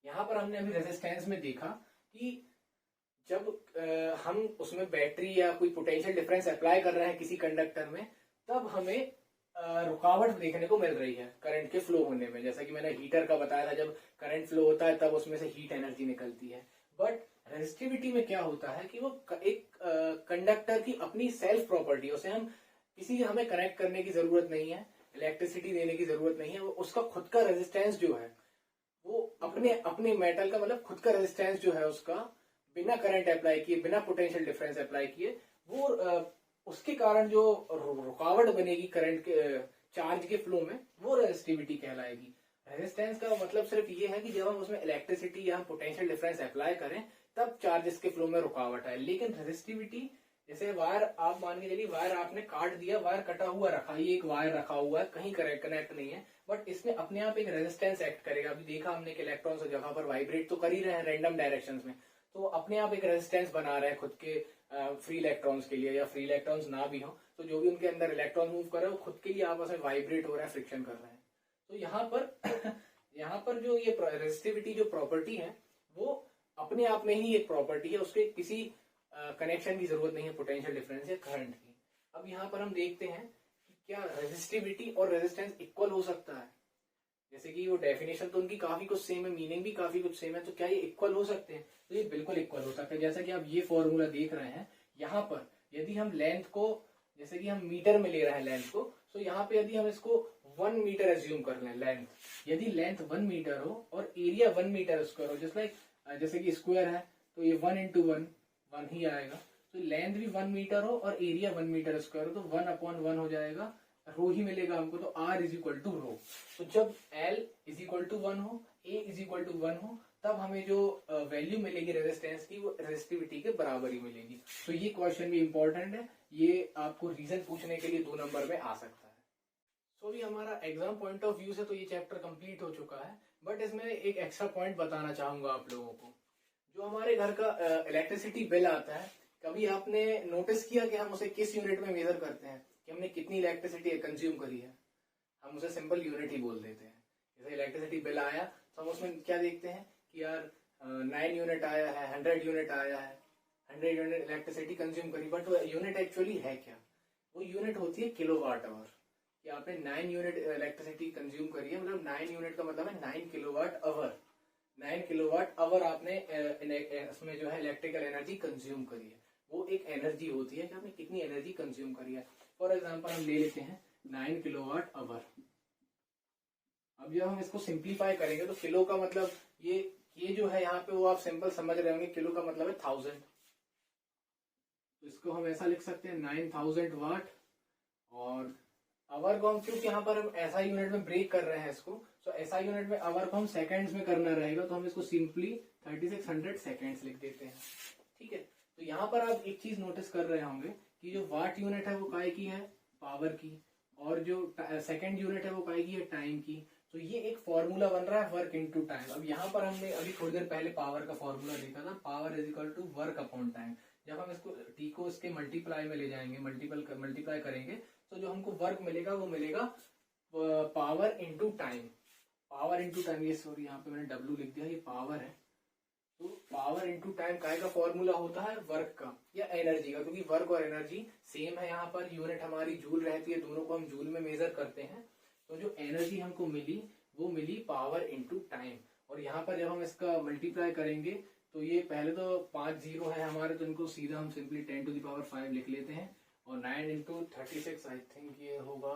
यहाँ पर हमने अभी रेजिस्टेंस में देखा कि जब हम उसमें बैटरी या कोई पोटेंशियल डिफरेंस अप्लाई कर रहे हैं किसी कंडक्टर में, तब हमें रुकावट देखने को मिल रही है करंट के फ्लो होने में। जैसा कि मैंने हीटर का बताया था, जब करंट फ्लो होता है तब उसमें से हीट एनर्जी निकलती है। बट रेजिस्टिविटी में क्या होता है कि वो एक कंडक्टर की अपनी सेल्फ प्रॉपर्टी है, उसे हम किसी हमें कनेक्ट करने की जरूरत नहीं है, इलेक्ट्रिसिटी देने की जरूरत नहीं है, वो उसका खुद का रेजिस्टेंस जो है वो अपने मेटल का मतलब खुद का रेजिस्टेंस जो है उसका बिना करंट अप्लाई किए, बिना पोटेंशियल डिफरेंस अप्लाई किए, वो उसके कारण जो रुकावट बनेगी करंट के चार्ज के फ्लो में, वो रेजिस्टिविटी कहलाएगी। रेजिस्टेंस का मतलब सिर्फ ये है कि जब हम उसमें इलेक्ट्रिसिटी या पोटेंशियल डिफरेंस अप्लाई करें तब चार्जेस के फ्लो में रुकावट है। लेकिन रेजिस्टिविटी, जैसे वायर आप मान के चलिए वायर आपने काट दिया, वायर कटा हुआ रखा, ये एक वायर रखा हुआ है, कहीं कनेक्ट नहीं है, बट इसने अपने आप एक रेजिस्टेंस एक्ट करेगा। अभी देखा हमने कि इलेक्ट्रॉन्स जगह पर वाइब्रेट तो कर ही रहे हैं रैंडम डायरेक्शंस में, तो अपने आप एक रेजिस्टेंस बना रहे हैं खुद के फ्री इलेक्ट्रॉन्स के लिए, या फ्री इलेक्ट्रॉन्स ना भी हो तो जो भी उनके अंदर इलेक्ट्रॉन मूव कर रहे हैं वो खुद के लिए आपस में वाइब्रेट हो रहा है, फ्रिक्शन कर रहे हैं। तो यहाँ पर जो ये रेजिस्टिविटी जो प्रॉपर्टी है वो अपने आप में ही एक प्रॉपर्टी है, उसके किसी कनेक्शन की जरूरत नहीं है पोटेंशियल डिफरेंस या करंट की। अब यहाँ पर हम देखते हैं कि क्या रेजिस्टिविटी और रेजिस्टेंस इक्वल हो सकता है। जैसे कि वो डेफिनेशन तो उनकी काफी कुछ सेम है, मीनिंग भी काफी कुछ सेम है, तो क्या ये इक्वल हो सकते हैं? तो ये बिल्कुल इक्वल हो सकते हैं। जैसा कि आप ये फॉर्मूला देख रहे हैं, यहाँ पर यदि हम लेंथ को, जैसे कि हम मीटर में ले रहे हैं लेंथ को, तो यहाँ पे यदि हम इसको 1 मीटर एज्यूम कर लें लेंथ, यदि लेंथ 1 मीटर हो और एरिया 1 मीटर स्क्वायर हो, जैसे कि स्क्वायर है तो ये 1 into 1 ही आएगा। तो लेंथ भी 1 मीटर हो और एरिया 1 मीटर स्क्वायर हो तो 1/1 हो जाएगा, रो ही मिलेगा हमको, तो R इज इक्वल टू रो। तो जब L इज इक्वल टू 1 हो, A इज इक्वल टू 1 हो, तब हमें जो वैल्यू मिलेगी रेजिस्टेंस की वो रेजिस्टिविटी के बराबर ही मिलेगी। तो ये क्वेश्चन भी इंपॉर्टेंट है, ये आपको रीजन पूछने के लिए 2 नंबर में आ सकता है। सो भी हमारा एग्जाम पॉइंट ऑफ व्यू से तो ये चैप्टर कंप्लीट हो चुका है, बट इसमें एक एक्स्ट्रा पॉइंट बताना चाहूंगा आप लोगों को। जो हमारे घर का इलेक्ट्रिसिटी बिल आता है, कभी आपने नोटिस किया कि हम उसे किस यूनिट में मेजर करते हैं कि हमने कितनी इलेक्ट्रिसिटी कंज्यूम करी है? हम उसे सिंपल यूनिट ही बोल देते हैं। जैसे इलेक्ट्रिसिटी बिल आया तो हम उसमें क्या देखते हैं कि यार 9 यूनिट आया है, 100 यूनिट आया है, 100 यूनिट इलेक्ट्रिसिटी कंज्यूम करी, बट वो यूनिट एक्चुअली है क्या? वो यूनिट होती है किलोवाट आवर, कि आपने 9 यूनिट इलेक्ट्रिसिटी कंज्यूम करी है, मतलब 9 यूनिट का मतलब है 9 किलोवाट आवर। 9 किलोवाट आवर आपने इसमें जो है इलेक्ट्रिकल एनर्जी कंज्यूम करी है, वो एक एनर्जी होती है कि आपने कितनी एनर्जी कंज्यूम करी है। फॉर एग्जांपल हम ले लेते हैं 9 किलोवाट आवर। अब जब हम इसको सिंप्लीफाई करेंगे तो किलो का मतलब ये जो है यहाँ पे वो आप सिंपल समझ रहे होंगे, किलो का मतलब है 1000। तो इसको हम ऐसा लिख सकते हैं 9000 वाट, और आवर को हम क्योंकि यहाँ पर हम ऐसा यूनिट में ब्रेक कर रहे हैं इसको, तो ऐसा यूनिट में आवर को हम सेकंड्स में करना रहेगा, तो हम इसको सिंपली 3600 सेकंड्स लिख देते हैं। ठीक है, तो यहाँ पर आप एक चीज नोटिस कर रहे होंगे कि जो वाट यूनिट है वो काय की है? पावर की, और जो सेकंड यूनिट है वो काय की है? टाइम की। तो ये एक फॉर्मूला बन रहा है वर्क इनटू टाइम। अब यहाँ पर हमने अभी थोड़ी देर पहले पावर का फॉर्मूला देखा था, power is equal to work upon time. जब हम इसको टी को इसके मल्टीप्लाई में ले जाएंगे, मल्टीप्लाई करेंगे, तो जो हमको वर्क मिलेगा वो मिलेगा power into time. Power into time, ये सॉरी यहाँ पे मैंने डब्ल्यू लिख दिया, ये पावर है। तो पावर इंटू टाइम का फॉर्मूला होता है वर्क का या एनर्जी का, क्योंकि वर्क और एनर्जी सेम है। यहाँ पर यूनिट हमारी जूल रहती है, दोनों को हम जूल में मेजर करते हैं। तो जो एनर्जी हमको मिली वो मिली पावर इंटू टाइम, और यहाँ पर जब हम इसका मल्टीप्लाई करेंगे तो ये पहले तो 5 जीरो है हमारे, तो इनको सीधा हम सिंपली 10⁵ लिख लेते हैं। और 9 इंटू 36 आई थिंक ये होगा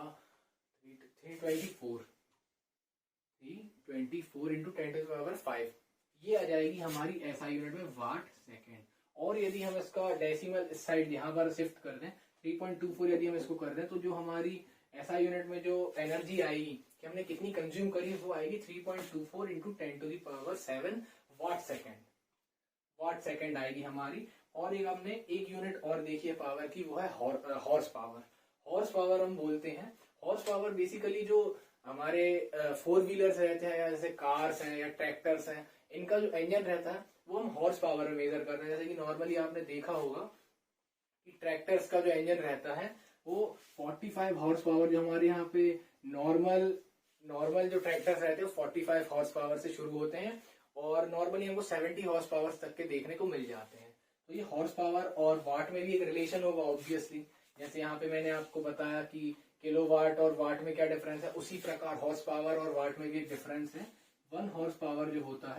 324 इंटू 10⁵ ये आ जाएगी हमारी SI यूनिट में वाट सेकेंड। और यदि हम इसका डेसिमल इस साइड यहाँ पर शिफ्ट कर दें 3.24 यदि हम इसको कर दें तो जो हमारी SI यूनिट में जो एनर्जी आएगी कि हमने कितनी कंज्यूम करी वो आएगी 3.24 इंटू 10⁷ वाट सेकेंड आएगी हमारी। और एक हमने एक यूनिट और देखी है पावर की, वो है हॉर्स पावर। हॉर्स पावर हम बोलते हैं, हॉर्स पावर बेसिकली जो हमारे 4 व्हीलर्स रहते हैं या जैसे कार्स हैं या ट्रैक्टर्स हैं, इनका जो इंजन रहता है वो हम हॉर्स पावर में मेजर कर रहे हैं। जैसे कि नॉर्मली आपने देखा होगा कि ट्रैक्टर्स का जो इंजन रहता है वो 45 हॉर्स पावर, जो हमारे यहाँ पे नॉर्मल जो ट्रैक्टर्स रहते हैं वो 45 हॉर्स पावर से शुरू होते हैं और नॉर्मली हमको 70 हॉर्स पावर तक के देखने को मिल जाते हैं। तो ये हॉर्स पावर और वाट में भी एक रिलेशन होगा ऑब्वियसली। जैसे यहाँ पे मैंने आपको बताया कि किलोवाट और वाट में क्या डिफरेंस है, उसी प्रकार हॉर्स पावर और वाट में भी एक डिफरेंस है। 1 हॉर्स पावर जो होता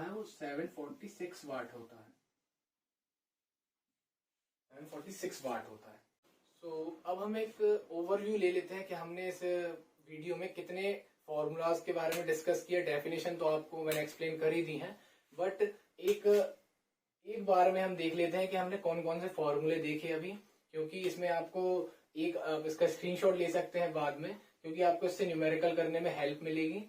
है वो 746 वाट होता है, 746 वाट होता है। सो अब हम एक ओवरव्यू ले लेते हैं कि हमने इस वीडियो में कितने फॉर्मूलाज के बारे में डिस्कस किया। डेफिनेशन तो आपको मैंने एक्सप्लेन कर ही दी है, बट एक बार में हम देख लेते हैं कि हमने कौन कौन से फॉर्मूले देखे अभी, क्योंकि इसमें आपको आप इसका स्क्रीनशॉट ले सकते हैं बाद में, क्योंकि आपको इससे न्यूमेरिकल करने में हेल्प मिलेगी।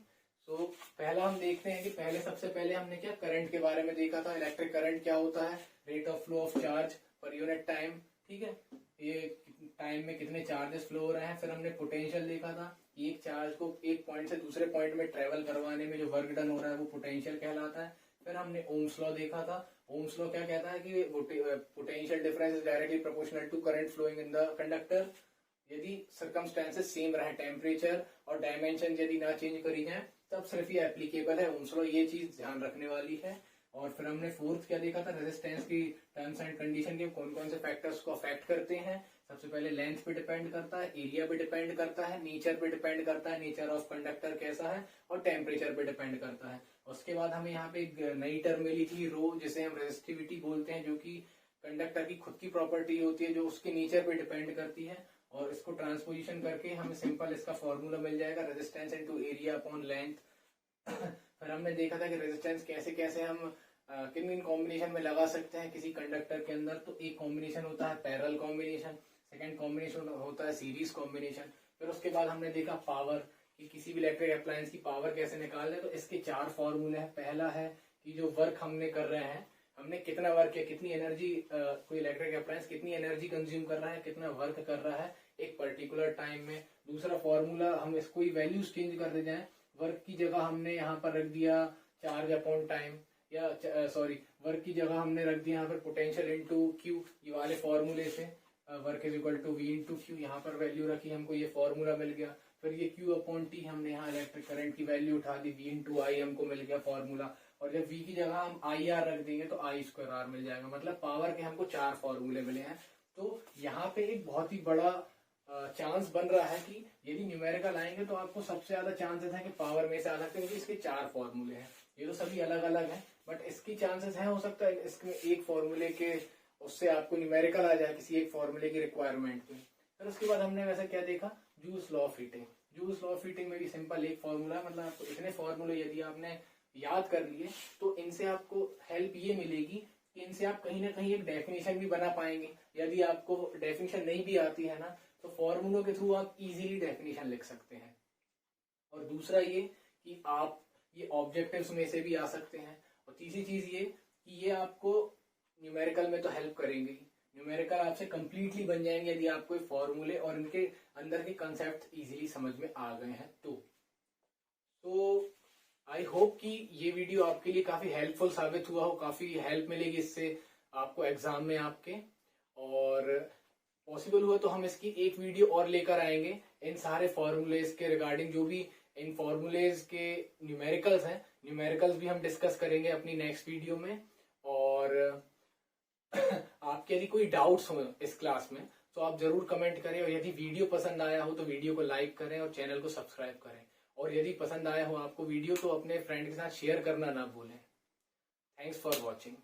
तो पहला हम देखते हैं कि सबसे पहले हमने क्या करंट के बारे में देखा था। इलेक्ट्रिक करंट क्या होता है, rate of flow of charge per unit time, ठीक है, ये टाइम में कितने चार्जेस फ्लो हो रहे हैं। फिर हमने पोटेंशियल देखा था, एक चार्ज को एक पॉइंट से दूसरे पॉइंट में ट्रेवल करवाने में जो वर्क डन हो रहा है वो पोटेंशियल कहलाता है। फिर हमने ओम्स लॉ देखा था। ओम्स लॉ क्या कहता है कि potential difference is directly proportional to current flowing in the conductor यदि सर्कमस्टेंसेस सेम रहे, टेम्परेचर और डायमेंशन यदि ना चेंज करी जाए, तब सिर्फ ये एप्लीकेबल है ओम्स लॉ। ये चीज ध्यान रखने वाली है। और फिर हमने फोर्थ क्या देखा था, रेजिस्टेंस की टर्म्स एंड कंडीशन के कौन कौन से फैक्टर्स को अफेक्ट करते हैं। सबसे पहले लेंथ पे डिपेंड करता है, एरिया पे डिपेंड करता है, नेचर पे डिपेंड करता है, नेचर ऑफ कंडक्टर कैसा है, और टेम्परेचर पे डिपेंड करता है। उसके बाद हमें यहाँ पे एक नई टर्म मिली थी रो, जिसे हम रेजिस्टिविटी बोलते हैं, जो कि कंडक्टर की खुद की प्रॉपर्टी होती है जो उसके नेचर पे डिपेंड करती है। और इसको ट्रांसपोजिशन करके हमें सिंपल इसका फॉर्मूला मिल जाएगा, resistance into area upon length. फिर हमने देखा था कि रेजिस्टेंस कैसे कैसे हम किन किन कॉम्बिनेशन में लगा सकते हैं किसी कंडक्टर के अंदर। तो एक कॉम्बिनेशन होता है पैरेलल कॉम्बिनेशन, सेकंड कॉम्बिनेशन होता है सीरीज कॉम्बिनेशन। फिर उसके बाद हमने देखा पावर, कि किसी भी इलेक्ट्रिक अप्लायंस की पावर कैसे निकालने। तो इसके 4 फॉर्मूले हैं। पहला है कि जो वर्क हमने कर रहे हैं, हमने कितना वर्क किया, कितनी एनर्जी कोई इलेक्ट्रिक अप्लायंस कितनी एनर्जी कंज्यूम कर रहा है, कितना वर्क कर रहा है एक पर्टिकुलर टाइम में। दूसरा फॉर्मूला, हम इसको वैल्यूज चेंज कर देते हैं। वर्क की जगह हमने यहाँ पर रख दिया चार्ज अपॉन टाइम, या वर्क की जगह हमने रख दिया यहाँ पर पोटेंशियल इनटू क्यू, ये वाले फॉर्मूले से। Work is equal to v into q, यहाँ पर वैल्यू रखी, हमको ये फॉर्मूला मिल गया। फिर ये क्यू अपॉन टी, हमने यहाँ इलेक्ट्रिक करंट की वैल्यू उठा दी, वी इंटू आई हमको मिल गया फॉर्मूला। और जब v की जगह हम आई आर रख देंगे तो आई स्क्वायर आर मिल जाएगा। मतलब पावर के हमको 4 फॉर्मूले मिले हैं। तो यहाँ पे एक बहुत ही बड़ा चांस बन रहा है कि यदि न्यूमेरिकल आएंगे तो आपको सबसे ज्यादा चांसेस है कि पावर में से आ सकते हैं, क्योंकि इसके 4 फॉर्मूले हैं। ये तो सभी अलग अलग हैं, बट इसकी चांसेस है, हो सकता है इसमें एक फॉर्मूले के उससे आपको न्यूमेरिकल आ जाए किसी एक फॉर्मूले की रिक्वायरमेंट पे। फिर उसके बाद हमने वैसे क्या देखा, joules law of heating. Joules law of heating में भी सिंपल एक फॉर्मूला, मतलब आपको इतने फॉर्मूले यदि आपने याद कर लिए तो इनसे आपको हेल्प ये मिलेगी कि इनसे आप कहीं ना कहीं एक डेफिनेशन भी बना पाएंगे। यदि आपको डेफिनेशन नहीं भी आती है ना, तो फॉर्मूलों के थ्रू आप इजीली डेफिनेशन लिख सकते हैं। और दूसरा ये कि आप ये ऑब्जेक्टिव्स में से भी आ सकते हैं। और तीसरी चीज ये कि ये आपको न्यूमेरिकल में तो हेल्प करेंगे, न्यूमेरिकल आपसे कंप्लीटली बन जाएंगे यदि आपको ये फॉर्मूले और इनके अंदर के कंसेप्ट इजीली समझ में आ गए हैं। तो आई होप कि ये वीडियो आपके लिए काफी हेल्पफुल साबित हुआ हो, काफी हेल्प मिलेगी इससे आपको एग्जाम में आपके। और पॉसिबल हुआ तो हम इसकी एक वीडियो और लेकर आएंगे इन सारे फॉर्मूलेज के रिगार्डिंग, जो भी इन फॉर्मूलेज के न्यूमेरिकल्स हैं, न्यूमेरिकल्स भी हम डिस्कस करेंगे अपनी नेक्स्ट वीडियो में। और आपके यदि कोई डाउट्स हो इस क्लास में तो आप जरूर कमेंट करें, और यदि वीडियो पसंद आया हो तो वीडियो को लाइक करें और चैनल को सब्सक्राइब करें। और यदि पसंद आया हो आपको वीडियो तो अपने फ्रेंड के साथ शेयर करना ना भूलें। Thanks for watching.